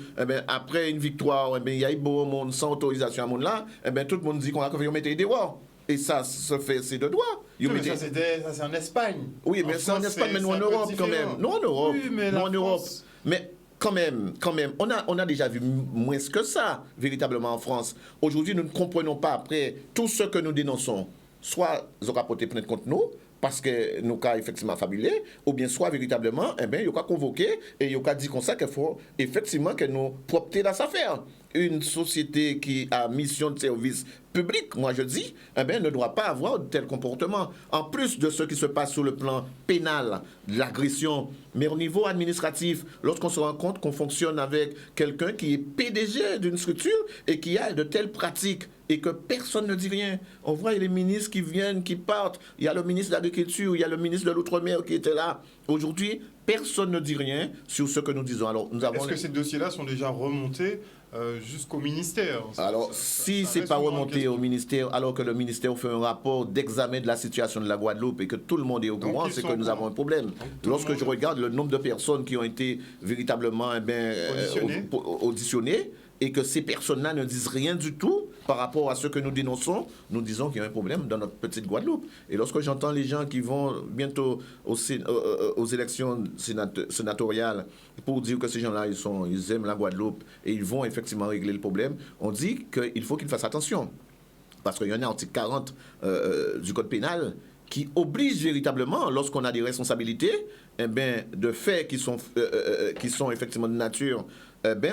Speaker 3: après une victoire, il y a eu beau monde sans autorisation à monde là, tout le monde dit qu'on a fait mettre des dehors. Et ça se fait, c'est de droit.
Speaker 1: Mais ça, c'est en Espagne.
Speaker 3: Oui, mais c'est en Espagne, mais nous en Europe quand même. Nous en Europe.
Speaker 1: Oui, mais
Speaker 3: nous en Europe.
Speaker 1: France...
Speaker 3: Mais quand même, on a déjà vu moins que ça, véritablement, en France. Aujourd'hui, nous ne comprenons pas, après tout ce que nous dénonçons, soit ils auront porté plainte contre nous, parce que nous avons effectivement fabulé, ou bien soit véritablement, il y a convoqué et il y a dit comme ça qu'il faut effectivement que nous propter dans cette affaire. Une société qui a mission de service public, moi je dis, ne doit pas avoir de tel comportement. En plus de ce qui se passe sur le plan pénal, de l'agression, mais au niveau administratif, lorsqu'on se rend compte qu'on fonctionne avec quelqu'un qui est PDG d'une structure et qui a de telles pratiques et que personne ne dit rien. On voit les ministres qui viennent, qui partent. Il y a le ministre de l'Agriculture, il y a le ministre de l'Outre-mer qui était là. Aujourd'hui, personne ne dit rien sur ce que nous disons. Alors, nous avons...
Speaker 1: Est-ce que ces dossiers-là sont déjà remontés jusqu'au ministère?
Speaker 3: Alors, si ce n'est pas remonté au ministère, alors que le ministère fait un rapport d'examen de la situation de la Guadeloupe et que tout le monde est au courant, c'est que nous avons un problème. Lorsque je regarde le nombre de personnes qui ont été véritablement auditionnées, et que ces personnes-là ne disent rien du tout par rapport à ce que nous dénonçons, nous disons qu'il y a un problème dans notre petite Guadeloupe. Et lorsque j'entends les gens qui vont bientôt aux élections sénatoriales pour dire que ces gens-là, ils aiment la Guadeloupe et ils vont effectivement régler le problème, on dit qu'il faut qu'ils fassent attention. Parce qu'il y en a un article 40 du Code pénal qui oblige véritablement, lorsqu'on a des responsabilités, de faits qui sont effectivement de nature,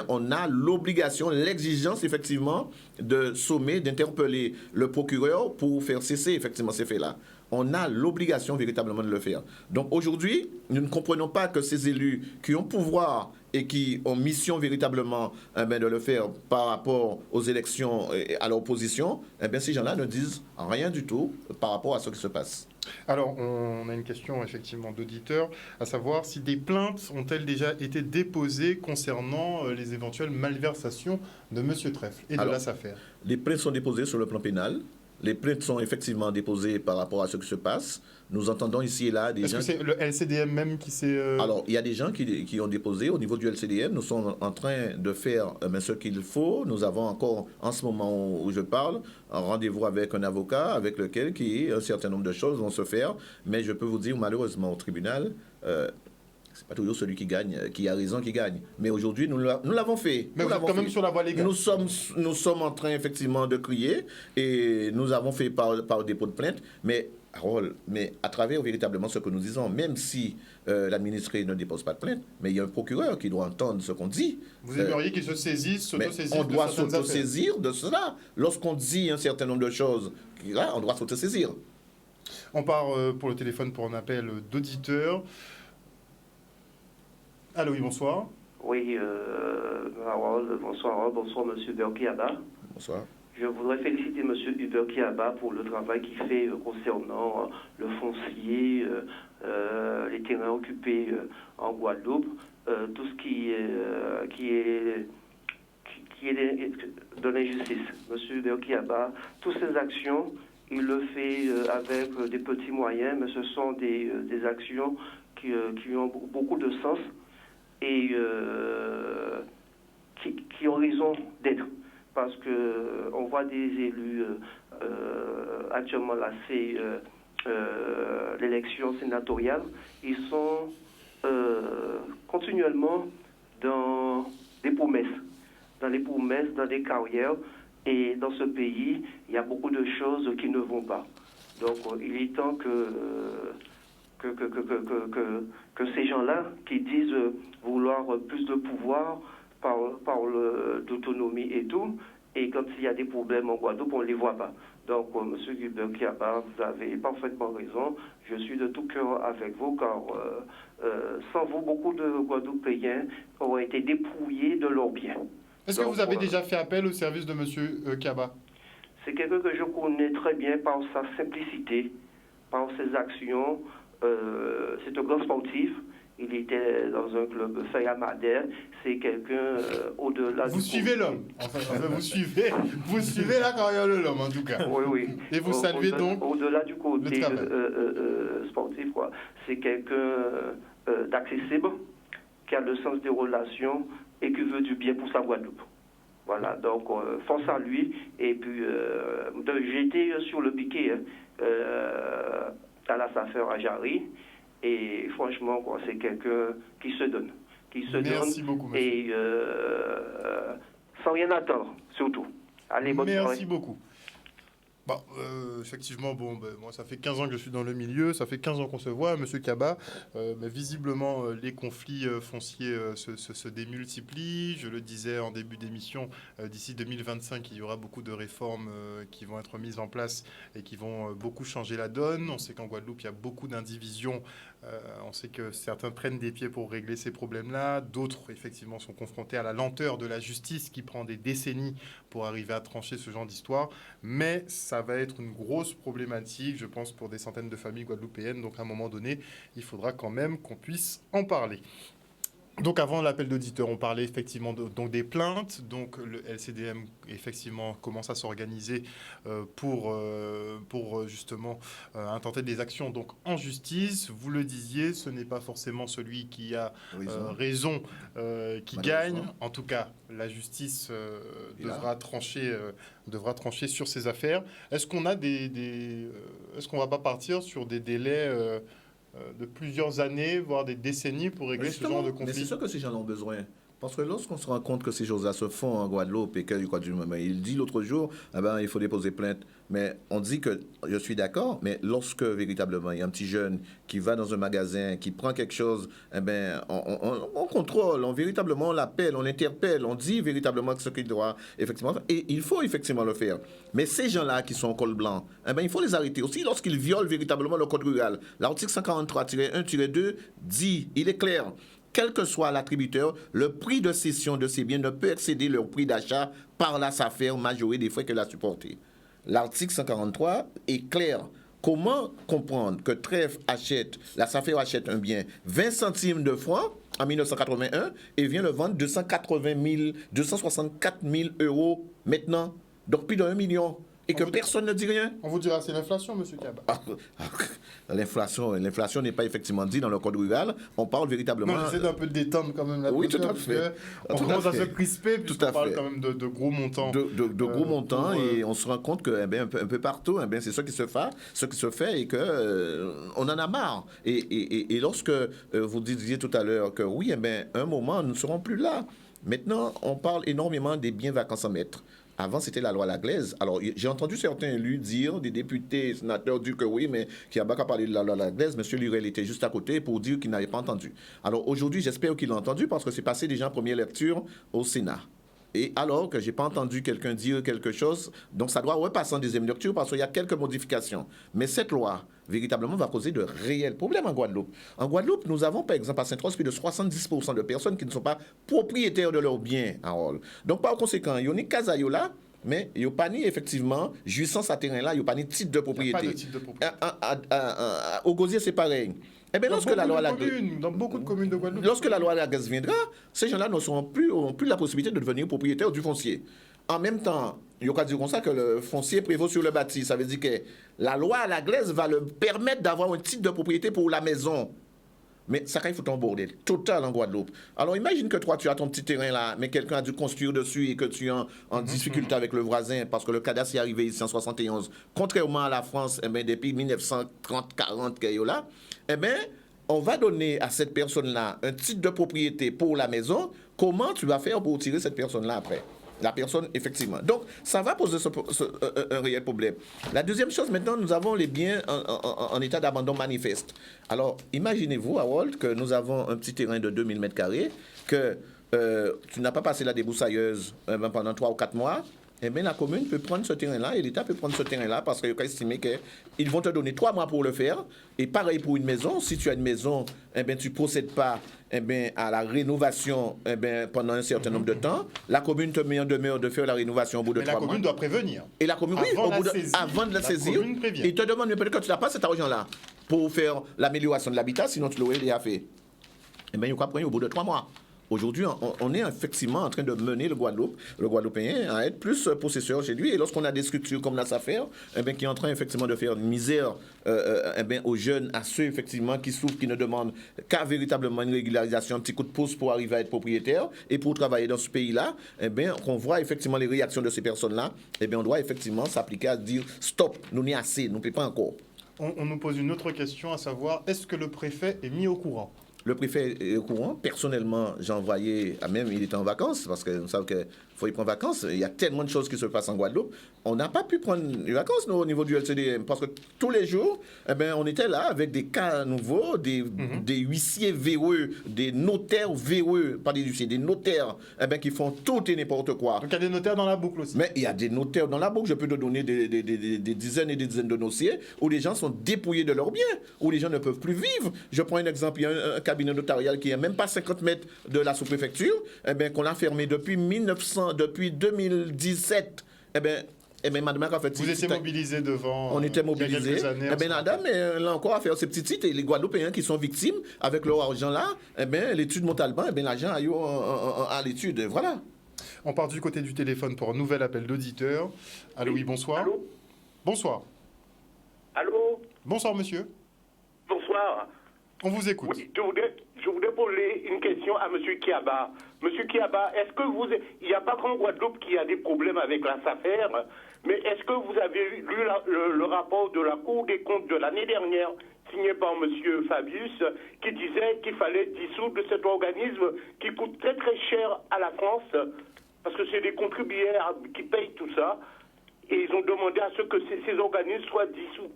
Speaker 3: on a l'obligation, l'exigence effectivement de sommer, d'interpeller le procureur pour faire cesser effectivement ces faits-là. On a l'obligation véritablement de le faire. Donc aujourd'hui, nous ne comprenons pas que ces élus qui ont pouvoir et qui ont mission véritablement de le faire par rapport aux élections et à l'opposition, ces gens-là ne disent rien du tout par rapport à ce qui se passe.
Speaker 1: Alors, on a une question effectivement d'auditeur, à savoir si des plaintes ont-elles déjà été déposées concernant les éventuelles malversations de M. Trèfle et de la SAFER.
Speaker 3: Les plaintes sont déposées sur le plan pénal. Les plaintes sont effectivement déposées par rapport à ce qui se passe. Nous entendons ici et là des gens...
Speaker 1: Est-ce que c'est le LCDM même qui s'est...
Speaker 3: Alors, il y a des gens qui ont déposé au niveau du LCDM. Nous sommes en train de faire ce qu'il faut. Nous avons encore, en ce moment où je parle, un rendez-vous avec un avocat avec lequel un certain nombre de choses vont se faire. Mais je peux vous dire, malheureusement, au tribunal... c'est pas toujours celui qui gagne, qui a raison, qui gagne. Mais aujourd'hui, nous l'avons fait.
Speaker 1: Mais vous êtes quand même sur la voie légale.
Speaker 3: Nous sommes en train, effectivement, de crier et nous avons fait par dépôt de plainte. Mais à travers véritablement ce que nous disons, même si l'administré ne dépose pas de plainte, mais il y a un procureur qui doit entendre ce qu'on dit.
Speaker 1: Vous aimeriez qu'il se saisisse, s'autosaisisse de
Speaker 3: on doit
Speaker 1: certaines affaires.
Speaker 3: s'autosaisir de cela. Lorsqu'on dit un certain nombre de choses, là, on doit s'autosaisir.
Speaker 1: On part pour le téléphone pour un appel d'auditeur. Allô, oui, bonsoir.
Speaker 4: Oui, bonsoir, monsieur Berkiaba.
Speaker 3: Bonsoir.
Speaker 4: Je voudrais féliciter monsieur Hubert Kiaba pour le travail qu'il fait concernant le foncier, les terrains occupés en Guadeloupe, tout ce qui est de l'injustice. Monsieur Hubert Kiaba, toutes ces actions, il le fait avec des petits moyens, mais ce sont des actions qui ont beaucoup de sens et qui ont raison d'être. Parce qu'on voit des élus actuellement là, c'est l'élection sénatoriale, ils sont continuellement dans des promesses, dans des carrières, et dans ce pays, il y a beaucoup de choses qui ne vont pas. Donc il est temps que ces gens-là qui disent vouloir plus de pouvoir, parle d'autonomie et tout, et quand il y a des problèmes en Guadeloupe, on ne les voit pas. Donc, M. Hubert Kiaba, vous avez parfaitement raison. Je suis de tout cœur avec vous, car sans vous, beaucoup de Guadeloupéens auraient été dépouillés de leurs biens.
Speaker 1: Est-ce que vous avez déjà fait appel au service de M. Kiaba?
Speaker 4: C'est quelqu'un que je connais très bien par sa simplicité, par ses actions. C'est un grand sportif. Il était dans un club Fayamadaire. C'est quelqu'un au-delà du...
Speaker 1: Vous suivez l'homme. Enfin, vous suivez la carrière de l'homme, en tout cas.
Speaker 4: Oui, oui.
Speaker 1: Et vous saluez donc...
Speaker 4: Au-delà du côté sportif, quoi. C'est quelqu'un d'accessible, qui a le sens des relations et qui veut du bien pour sa Guadeloupe. Voilà, donc force à lui. Et puis, j'étais sur le piquet à la SAFER à Jarry. Et franchement, quoi, c'est quelqu'un qui se donne.
Speaker 1: Merci beaucoup, monsieur.
Speaker 4: Et sans rien attendre, surtout. Allez, bonne soirée.
Speaker 1: Merci beaucoup. Bon, effectivement, moi, ça fait 15 ans que je suis dans le milieu, ça fait 15 ans qu'on se voit, Monsieur Kiaba, mais visiblement, les conflits fonciers se démultiplient. Je le disais en début d'émission, d'ici 2025, il y aura beaucoup de réformes qui vont être mises en place et qui vont beaucoup changer la donne. On sait qu'en Guadeloupe, il y a beaucoup d'indivisions. On sait que certains prennent des pieds pour régler ces problèmes-là. D'autres, effectivement, sont confrontés à la lenteur de la justice qui prend des décennies pour arriver à trancher ce genre d'histoire. Mais ça va être une grosse problématique, je pense, pour des centaines de familles guadeloupéennes. Donc, à un moment donné, il faudra quand même qu'on puisse en parler. Donc avant l'appel d'auditeur, on parlait effectivement donc des plaintes. Donc le LCDM effectivement commence à s'organiser pour justement intenter des actions donc en justice. Vous le disiez, ce n'est pas forcément celui qui a raison qui gagne. En tout cas, la justice devra trancher sur ces affaires. Est-ce qu'on a est-ce qu'on va pas partir sur des délais de plusieurs années, voire des décennies pour régler ce genre de conflit?
Speaker 3: Mais c'est sûr que ces gens ont besoin. Parce que lorsqu'on se rend compte que ces choses-là se font en Guadeloupe et il dit l'autre jour, il faut déposer plainte. Mais on dit que, je suis d'accord, mais lorsque véritablement il y a un petit jeune qui va dans un magasin, qui prend quelque chose, on contrôle, on l'appelle, on l'interpelle, on dit véritablement ce qu'il doit effectivement faire. Et il faut effectivement le faire. Mais ces gens-là qui sont en col blanc, il faut les arrêter. Aussi, lorsqu'ils violent véritablement le code rural, l'article 143-1-2 dit, il est clair, quel que soit l'attributeur, le prix de cession de ces biens ne peut excéder leur prix d'achat par la SAFER majorée des frais qu'elle a supportés. L'article 143 est clair. Comment comprendre que Trèfle la SAFER achète un bien 20 centimes de francs en 1981 et vient le vendre 264 000 euros maintenant, donc plus d'1 million, et que personne ne dit rien?
Speaker 1: On vous dira, c'est l'inflation, M. Kaba.
Speaker 3: L'inflation n'est pas effectivement dit dans le code rural. On parle véritablement...
Speaker 1: Non, j'essaie d'un peu de détendre quand même la
Speaker 3: Oui, tout à fait.
Speaker 1: On commence à se crisper, puisqu'on parle quand même de gros montants.
Speaker 3: De gros montants, et on se rend compte que un peu partout, c'est ce qui se fait et que on en a marre. Et lorsque vous disiez tout à l'heure que oui, un moment, nous ne serons plus là. Maintenant, on parle énormément des biens vacances en maître. Avant, c'était la loi Laglaise. Alors, j'ai entendu certains élus dire, des députés, sénateurs, dire que oui, mais qui a pas parlé de la loi Laglaise. M. Lurel était juste à côté pour dire qu'il n'avait pas entendu. Alors, aujourd'hui, j'espère qu'il a entendu parce que c'est passé déjà en première lecture au Sénat. Et alors que je n'ai pas entendu quelqu'un dire quelque chose, donc ça doit repasser en deuxième lecture parce qu'il y a quelques modifications. Mais cette loi, véritablement, va causer de réels problèmes en Guadeloupe. En Guadeloupe, nous avons, par exemple, à Saint-Roch, plus de 70% de personnes qui ne sont pas propriétaires de leurs biens en rôle. Donc, par conséquent, il y a une casaille là, mais il n'y a pas ni, effectivement, jouissance à terrain là, il n'y a pas ni titre de propriété.
Speaker 1: Il n'y a pas de titre de propriété.
Speaker 3: Au Gosier, c'est pareil. Lorsque la loi
Speaker 1: dans beaucoup de communes de Guadeloupe.
Speaker 3: Lorsque la loi Laglaise viendra, ces gens-là n'auront plus la possibilité de devenir propriétaires du foncier. En même temps, il y a qu'à dire comme ça que le foncier prévaut sur le bâti. Ça veut dire que la loi Laglaise va le permettre d'avoir un titre de propriété pour la maison. Mais ça, il faut un bordel total en Guadeloupe. Alors imagine que toi, tu as ton petit terrain là, mais quelqu'un a dû construire dessus et que tu es en difficulté avec le voisin parce que le cadastre est arrivé ici en 71. Contrairement à la France, depuis 1930-40 qu'il y a là, on va donner à cette personne-là un titre de propriété pour la maison. Comment tu vas faire pour tirer cette personne-là après? La personne, effectivement. Donc, ça va poser un réel problème. La deuxième chose, maintenant, nous avons les biens en état d'abandon manifeste. Alors, imaginez-vous, Harold, que nous avons un petit terrain de 2000 m², que tu n'as pas passé la débroussailleuse pendant 3 ou 4 mois. La commune peut prendre ce terrain-là et l'État peut prendre ce terrain-là parce qu'il a estimé qu'ils vont te donner 3 mois pour le faire. Et pareil pour une maison, si tu as une maison, tu ne procèdes pas à la rénovation pendant un certain nombre de temps. La commune te met en demeure de faire la rénovation au bout de 3 mois.
Speaker 1: Mais la commune doit prévenir.
Speaker 3: Et la commune, avant de la saisir, il te demande, mais peut-être que tu n'as pas cet argent-là pour faire l'amélioration de l'habitat, sinon tu l'aurais déjà fait. Il y a quoi prendre au bout de 3 mois. Aujourd'hui, on est effectivement en train de mener le Guadeloupéen à être plus possesseur chez lui. Et lorsqu'on a des structures comme la SAFER, qui est en train effectivement de faire une misère aux jeunes, à ceux effectivement qui souffrent, qui ne demandent qu'à véritablement une régularisation, un petit coup de pouce pour arriver à être propriétaire et pour travailler dans ce pays-là, qu'on voit effectivement les réactions de ces personnes-là, on doit effectivement s'appliquer à dire stop, nous n'y assez, nous ne pouvons pas encore.
Speaker 1: On nous pose une autre question, à savoir, est-ce que le préfet est mis au courant?
Speaker 3: Le préfet est au courant. Personnellement, j'ai envoyé, même il était en vacances, parce que nous savons qu'il faut y prendre vacances. Il y a tellement de choses qui se passent en Guadeloupe. On n'a pas pu prendre les vacances, nous, au niveau du LCDM, parce que tous les jours, on était là avec des cas nouveaux, des huissiers véreux, des notaires véreux, pas des huissiers, des notaires qui font tout et n'importe quoi.
Speaker 1: Donc il y a des notaires dans la boucle aussi.
Speaker 3: Mais il y a des notaires dans la boucle. Je peux te donner des dizaines et des dizaines de dossiers où les gens sont dépouillés de leurs biens, où les gens ne peuvent plus vivre. Je prends un exemple, il y a un cabinet notarial qui est même pas 50 mètres de la sous-préfecture, qu'on a fermé depuis 2017. Madame a fait
Speaker 1: vous étiez mobilisé devant.
Speaker 3: On était mobilisés. Madame, là encore, à faire ces petits titres, et les Guadeloupéens qui sont victimes, avec leur argent là, l'étude Montalban, l'argent à l'étude. Voilà.
Speaker 1: On part du côté du téléphone pour un nouvel appel d'auditeur. Allô, oui, bonsoir.
Speaker 5: Allô.
Speaker 1: Bonsoir.
Speaker 5: Allô.
Speaker 1: Bonsoir, monsieur.
Speaker 5: Bonsoir.
Speaker 1: On vous écoute.
Speaker 5: Oui, je voudrais poser une question à M. Kiaba. Monsieur Kiaba, est-ce que il n'y a pas qu'en Guadeloupe qui a des problèmes avec la SAFER, mais est-ce que vous avez lu le rapport de la Cour des comptes de l'année dernière, signé par M. Fabius, qui disait qu'il fallait dissoudre cet organisme qui coûte très très cher à la France, parce que c'est des contribuables qui payent tout ça, et ils ont demandé à ce que ces organismes soient dissous.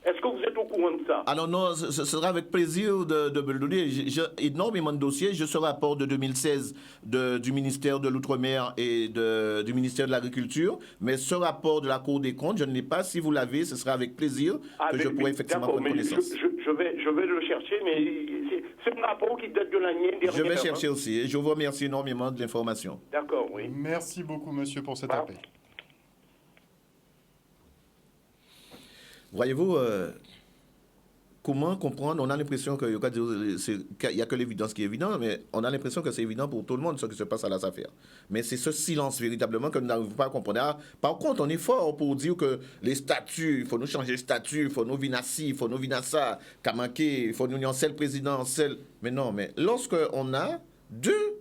Speaker 5: Est-ce que vous êtes au courant de ça?
Speaker 3: Alors non, ce sera avec plaisir de me le donner. J'ai énormément de dossiers. J'ai ce rapport de 2016 du ministère de l'Outre-mer et du ministère de l'Agriculture. Mais ce rapport de la Cour des comptes, je ne l'ai pas. Si vous l'avez, ce sera avec plaisir que je pourrai effectivement prendre connaissance.
Speaker 5: Je vais le chercher, mais c'est un rapport qui date de l'année dernière.
Speaker 3: Je vais chercher aussi. Et je vous remercie énormément de l'information.
Speaker 5: D'accord, oui.
Speaker 1: Merci beaucoup, monsieur, pour cet appel.
Speaker 3: Voyez-vous, comment comprendre? On a l'impression qu'il n'y a que l'évidence qui est évidente, mais on a l'impression que c'est évident pour tout le monde ce qui se passe à la SAFER. Mais c'est ce silence véritablement que nous n'arrivons pas à comprendre. Par contre, on est fort pour dire que les statuts, il faut nous changer de statut, il faut nous vinassi, il faut nous vinassa, Kamanké, il faut nous en seul président, seul. Mais non, mais lorsqu'on a deux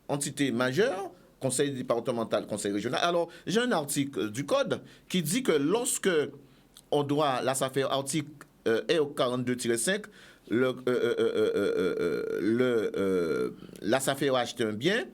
Speaker 3: entités majeures, conseil départemental, conseil régional. Alors, j'ai un article du Code qui dit que lorsque on doit, la SAFER, article EO 42-5, la SAFER a acheté un bien,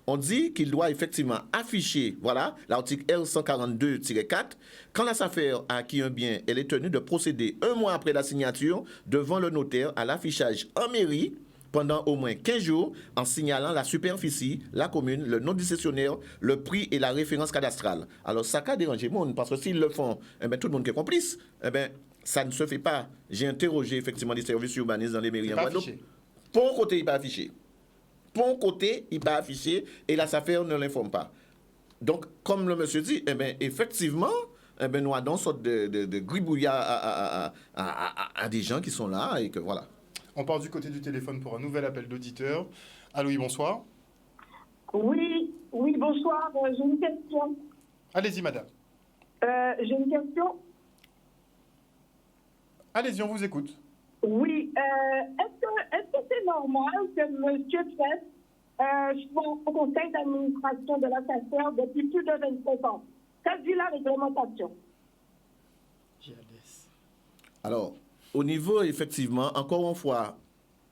Speaker 3: on dit qu'il doit effectivement afficher, voilà, l'article L142-4, quand la SAFER a acquis un bien, elle est tenue de procéder un mois après la signature devant le notaire à l'affichage en mairie pendant au moins 15 jours en signalant la superficie, la commune, le nom du cessionnaire, le prix et la référence cadastrale. Alors ça a dérangé le monde parce que s'ils le font, eh bien, tout le monde est complice. Eh bien, ça ne se fait pas. J'ai interrogé effectivement les services urbanistes dans les mairies en Guadeloupe. Pour côté, il n'est pas affiché. Pour côté, il n'est pas affiché et la SAFER ne l'informe pas. Donc, comme le monsieur dit, eh bien, effectivement, eh bien, nous avons une sorte de gribouillat à des gens qui sont là et que voilà.
Speaker 1: On part du côté du téléphone pour un nouvel appel d'auditeur. Allô, oui, bonsoir.
Speaker 6: Oui, bonsoir. J'ai une question.
Speaker 1: Allez-y, madame.
Speaker 6: J'ai une question.
Speaker 1: Allez-y, on vous écoute.
Speaker 6: Oui. Est-ce que c'est normal que M. Fett soit au conseil d'administration de la SAFER depuis plus de 25 ans? Qu'a dit la réglementation?
Speaker 3: Alors, au niveau, effectivement, encore une fois,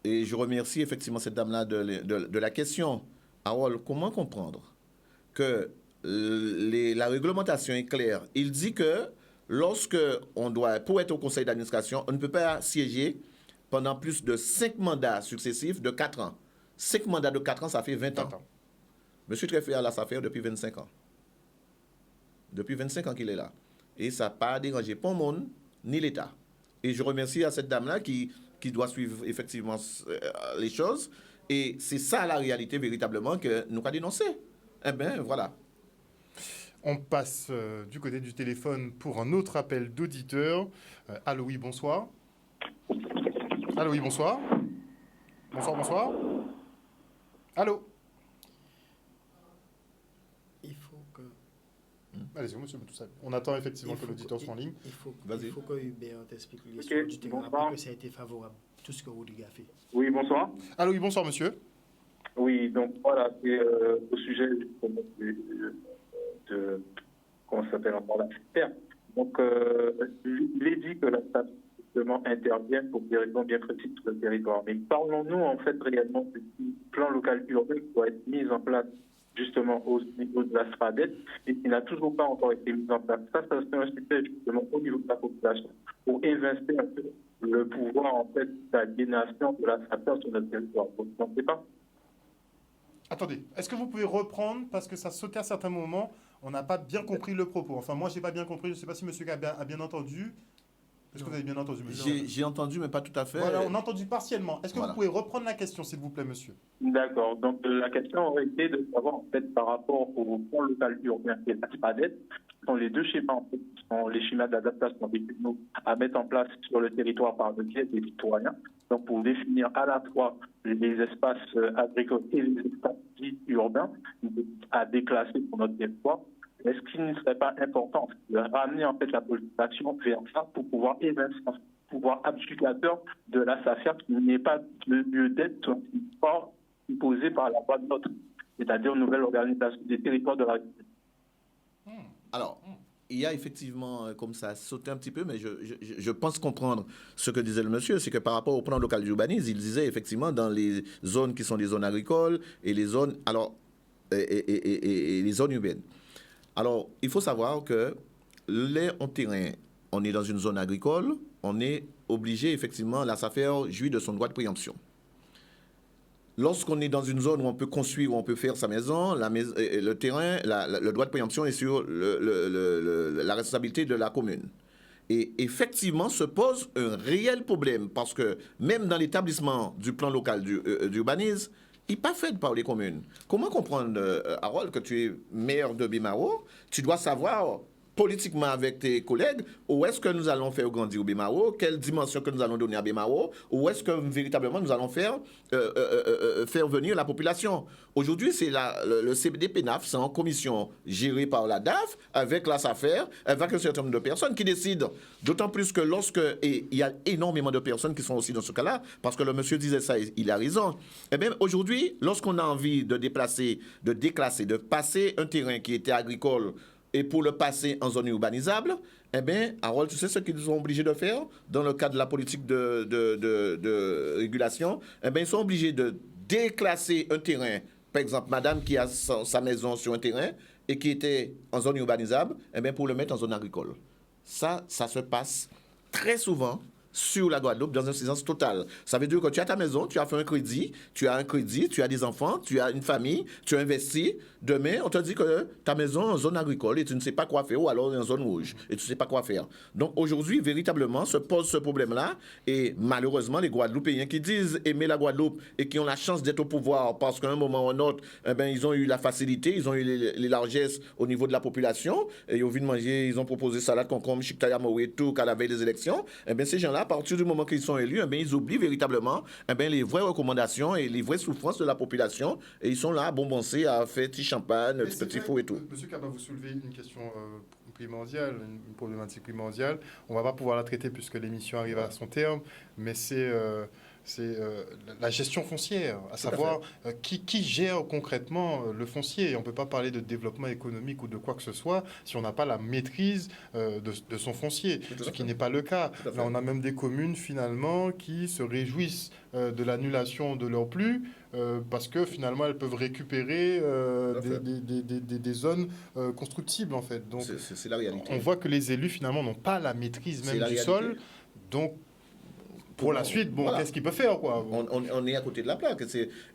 Speaker 3: et je remercie effectivement cette dame-là de la question, Harold, comment comprendre que la réglementation est claire? Il dit que lorsque on doit, pour être au conseil d'administration, on ne peut pas siéger pendant plus de 5 mandats successifs de 4 ans. 5 mandats de 4 ans, ça fait 20 ans. Monsieur Treffé a la SAFER depuis 25 ans. Depuis 25 ans qu'il est là. Et ça n'a pas dérangé pas le monde, ni l'État. Et je remercie à cette dame-là qui doit suivre effectivement les choses. Et c'est ça la réalité véritablement que nous avons dénoncé. Eh bien, voilà.
Speaker 1: On passe du côté du téléphone pour un autre appel d'auditeur. Allô, oui, bonsoir. Allô, oui, bonsoir. Bonsoir. Allô.
Speaker 2: Il faut que...
Speaker 1: Allez-y, monsieur Matoussac. On attend effectivement que l'auditeur soit en ligne.
Speaker 2: Il faut que Hubert t'explique l'histoire du terrain, après que ça a été favorable, tout ce que Rodrigue a fait.
Speaker 5: Oui, bonsoir.
Speaker 1: Allô, oui, bonsoir, monsieur.
Speaker 5: Oui, donc voilà, c'est au sujet de comment ça s'appelle encore la SAFER. Donc, il est dit que la SAFER intervient pour des raisons bien précises sur le territoire. Mais parlons-nous en fait réellement du plan local urbain qui doit être mis en place justement au niveau de la SPADET et qui n'a toujours pas encore été mis en place. Ça c'est un sujet justement au niveau de la population pour investir un peu le pouvoir en fait d'aliénation de la SAFER sur notre territoire. Vous ne pensez pas?
Speaker 1: Attendez, est-ce que vous pouvez reprendre parce que ça sautait à certains moments, on n'a pas bien compris le propos. Enfin, moi, je n'ai pas bien compris. Je ne sais pas si monsieur a bien entendu. Est-ce que vous avez bien entendu, monsieur?
Speaker 3: J'ai entendu, mais pas tout à fait.
Speaker 1: Voilà, on a entendu partiellement. Est-ce que vous pouvez reprendre la question, s'il vous plaît, monsieur?
Speaker 5: D'accord. Donc, la question aurait été de savoir, en fait, par rapport au plan local urbain et à la SPADET, qui sont les deux schémas, en fait, qui sont les schémas d'adaptation des technos à mettre en place sur le territoire par le biais des citoyens. Donc, pour définir à la fois les espaces agricoles et les espaces dits urbains à déclasser pour notre territoire. Est-ce qu'il ne serait pas important de ramener en fait la politisation vers ça pour pouvoir évincer un pouvoir adjudicateur de la SAFER qui n'est pas le lieu d'être imposé par la voie de notre, c'est-à-dire une nouvelle organisation des territoires de la République?
Speaker 3: Alors, il y a effectivement, comme ça a sauté un petit peu, mais je pense comprendre ce que disait le monsieur, c'est que par rapport au plan local d'urbanisme, il disait effectivement dans les zones qui sont des zones agricoles et les zones, alors, et les zones urbaines. Alors, il faut savoir que on est dans une zone agricole on est obligé, effectivement, la SAFER jouit de son droit de préemption. Lorsqu'on est dans une zone où on peut construire, où on peut faire sa maison, le terrain, le droit de préemption est sur la responsabilité de la commune. Et effectivement, se pose un réel problème parce que même dans l'établissement du plan local d'urbanisme, il n'est pas fait par les communes. Comment comprendre, Harold, que tu es maire de Bemao, tu dois savoir politiquement avec tes collègues, où est-ce que nous allons faire grandir Bemao, quelle dimension que nous allons donner à Bemao, où est-ce que véritablement nous allons faire venir la population. Aujourd'hui, c'est le CBD-PNAF, c'est en commission gérée par la DAF, avec la SAFER, avec un certain nombre de personnes qui décident. D'autant plus que et il y a énormément de personnes qui sont aussi dans ce cas-là, parce que le monsieur disait ça, il a raison. Eh bien, aujourd'hui, lorsqu'on a envie de déclasser, de passer un terrain qui était agricole, et pour le passer en zone urbanisable, eh bien, Harold, tu sais ce qu'ils sont obligés de faire dans le cadre de la politique de régulation? Eh bien, ils sont obligés de déclasser un terrain. Par exemple, madame qui a sa maison sur un terrain et qui était en zone urbanisable, eh bien, pour le mettre en zone agricole. Ça se passe très souvent sur la Guadeloupe dans un silence total. Ça veut dire que tu as ta maison, tu as fait un crédit, tu as des enfants, tu as une famille, tu as investi. Demain, on te dit que ta maison est en zone agricole et tu ne sais pas quoi faire, ou alors en zone rouge et tu ne sais pas quoi faire. Donc aujourd'hui, véritablement, se pose ce problème-là et malheureusement, les Guadeloupéens qui disent aimer la Guadeloupe et qui ont la chance d'être au pouvoir parce qu'à un moment ou un autre, eh ben, ils ont eu la facilité, ils ont eu les largesses au niveau de la population et ils ont vu de manger, ils ont proposé salade, concombre, chictaya, moré, tout, qu'à la veille des élections. Eh bien, ces gens-là, à partir du moment qu'ils sont élus, eh bien, ils oublient véritablement les vraies recommandations et les vraies souffrances de la population et ils sont là à bonboncer, à faire petit champagne, petit fou et tout.
Speaker 1: Monsieur Kaba, vous soulevez une question primordiale, une problématique primordiale. On ne va pas pouvoir la traiter puisque l'émission arrive à son terme, mais c'est la gestion foncière, à savoir qui gère concrètement le foncier. On ne peut pas parler de développement économique ou de quoi que ce soit si on n'a pas la maîtrise de son foncier, ce qui n'est pas le cas. Là, on a même des communes finalement qui se réjouissent de l'annulation de leur plus parce que finalement elles peuvent récupérer des zones constructibles en fait. Donc
Speaker 3: c'est la réalité.
Speaker 1: On voit que les élus finalement n'ont pas la maîtrise même du sol. Donc pour la suite, bon, voilà. Qu'est-ce qu'il peut faire, quoi?
Speaker 3: On est à côté de la plaque.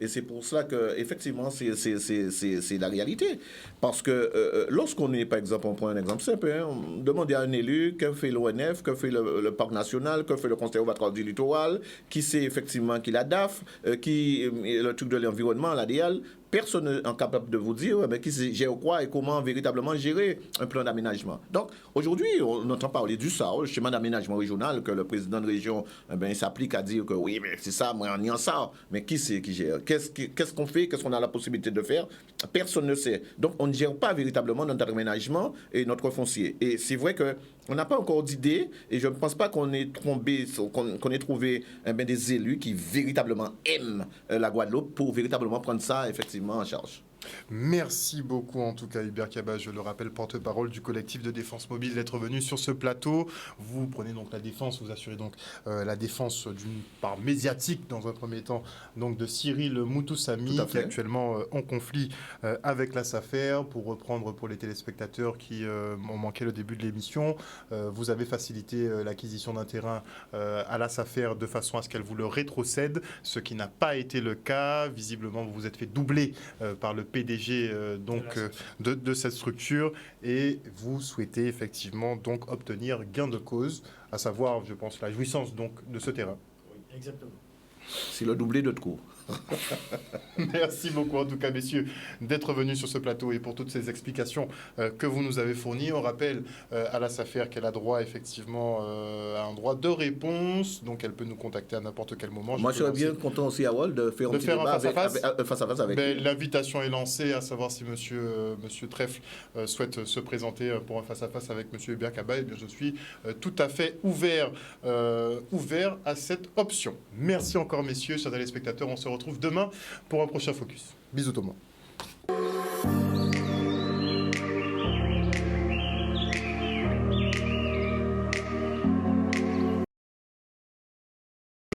Speaker 3: Et c'est pour cela que, effectivement, c'est la réalité. Parce que lorsqu'on est, par exemple, on prend un exemple simple, hein, on demande à un élu que fait l'ONF, que fait le Parc national, que fait le Conservatoire du littoral, qui sait effectivement qui la DAF, qui le truc de l'environnement, l'ADL. Personne n'est capable de vous dire qui gère quoi et comment véritablement gérer un plan d'aménagement. Donc, aujourd'hui, on entend parler du SAO, le schéma d'aménagement régional, que le président de région s'applique à dire que oui, mais c'est ça, moi, on y en ça. Mais qui c'est qui gère? Qu'est-ce qu'on fait? Qu'est-ce qu'on a la possibilité de faire? Personne ne sait. Donc, on ne gère pas véritablement notre aménagement et notre foncier. Et c'est vrai qu'on n'a pas encore d'idée et je ne pense pas qu'on ait trouvé des élus qui véritablement aiment la Guadeloupe pour véritablement prendre ça, effectivement, en charge.
Speaker 1: Merci beaucoup en tout cas Hubert Kaba, je le rappelle, porte-parole du collectif de défense mobile, d'être venu sur ce plateau. Vous prenez donc la défense, vous assurez donc la défense d'une part médiatique dans un premier temps donc de Cyril Moutoussamy qui est actuellement en conflit avec la SAFER. Pour reprendre pour les téléspectateurs qui ont manqué le début de l'émission, vous avez facilité l'acquisition d'un terrain à la SAFER de façon à ce qu'elle vous le rétrocède, ce qui n'a pas été le cas. Visiblement vous vous êtes fait doubler par le PDG de cette structure et vous souhaitez effectivement donc obtenir gain de cause, à savoir, je pense, la jouissance donc de ce terrain.
Speaker 2: Oui, exactement.
Speaker 3: C'est le doublé de trop.
Speaker 1: Merci beaucoup en tout cas messieurs d'être venus sur ce plateau et pour toutes ces explications que vous nous avez fournies. On rappelle à la SAFER qu'elle a droit effectivement à un droit de réponse, donc elle peut nous contacter à n'importe quel moment.
Speaker 3: Moi je serais bien content aussi à Wall de faire un face à face avec lui.
Speaker 1: L'invitation est lancée, à savoir si monsieur Trèfle souhaite se présenter pour un face à face avec monsieur Hubert Kaba. Et je suis tout à fait ouvert à cette option. Merci encore messieurs, chers téléspectateurs, on se retrouve demain pour un prochain Focus. Bisous Thomas.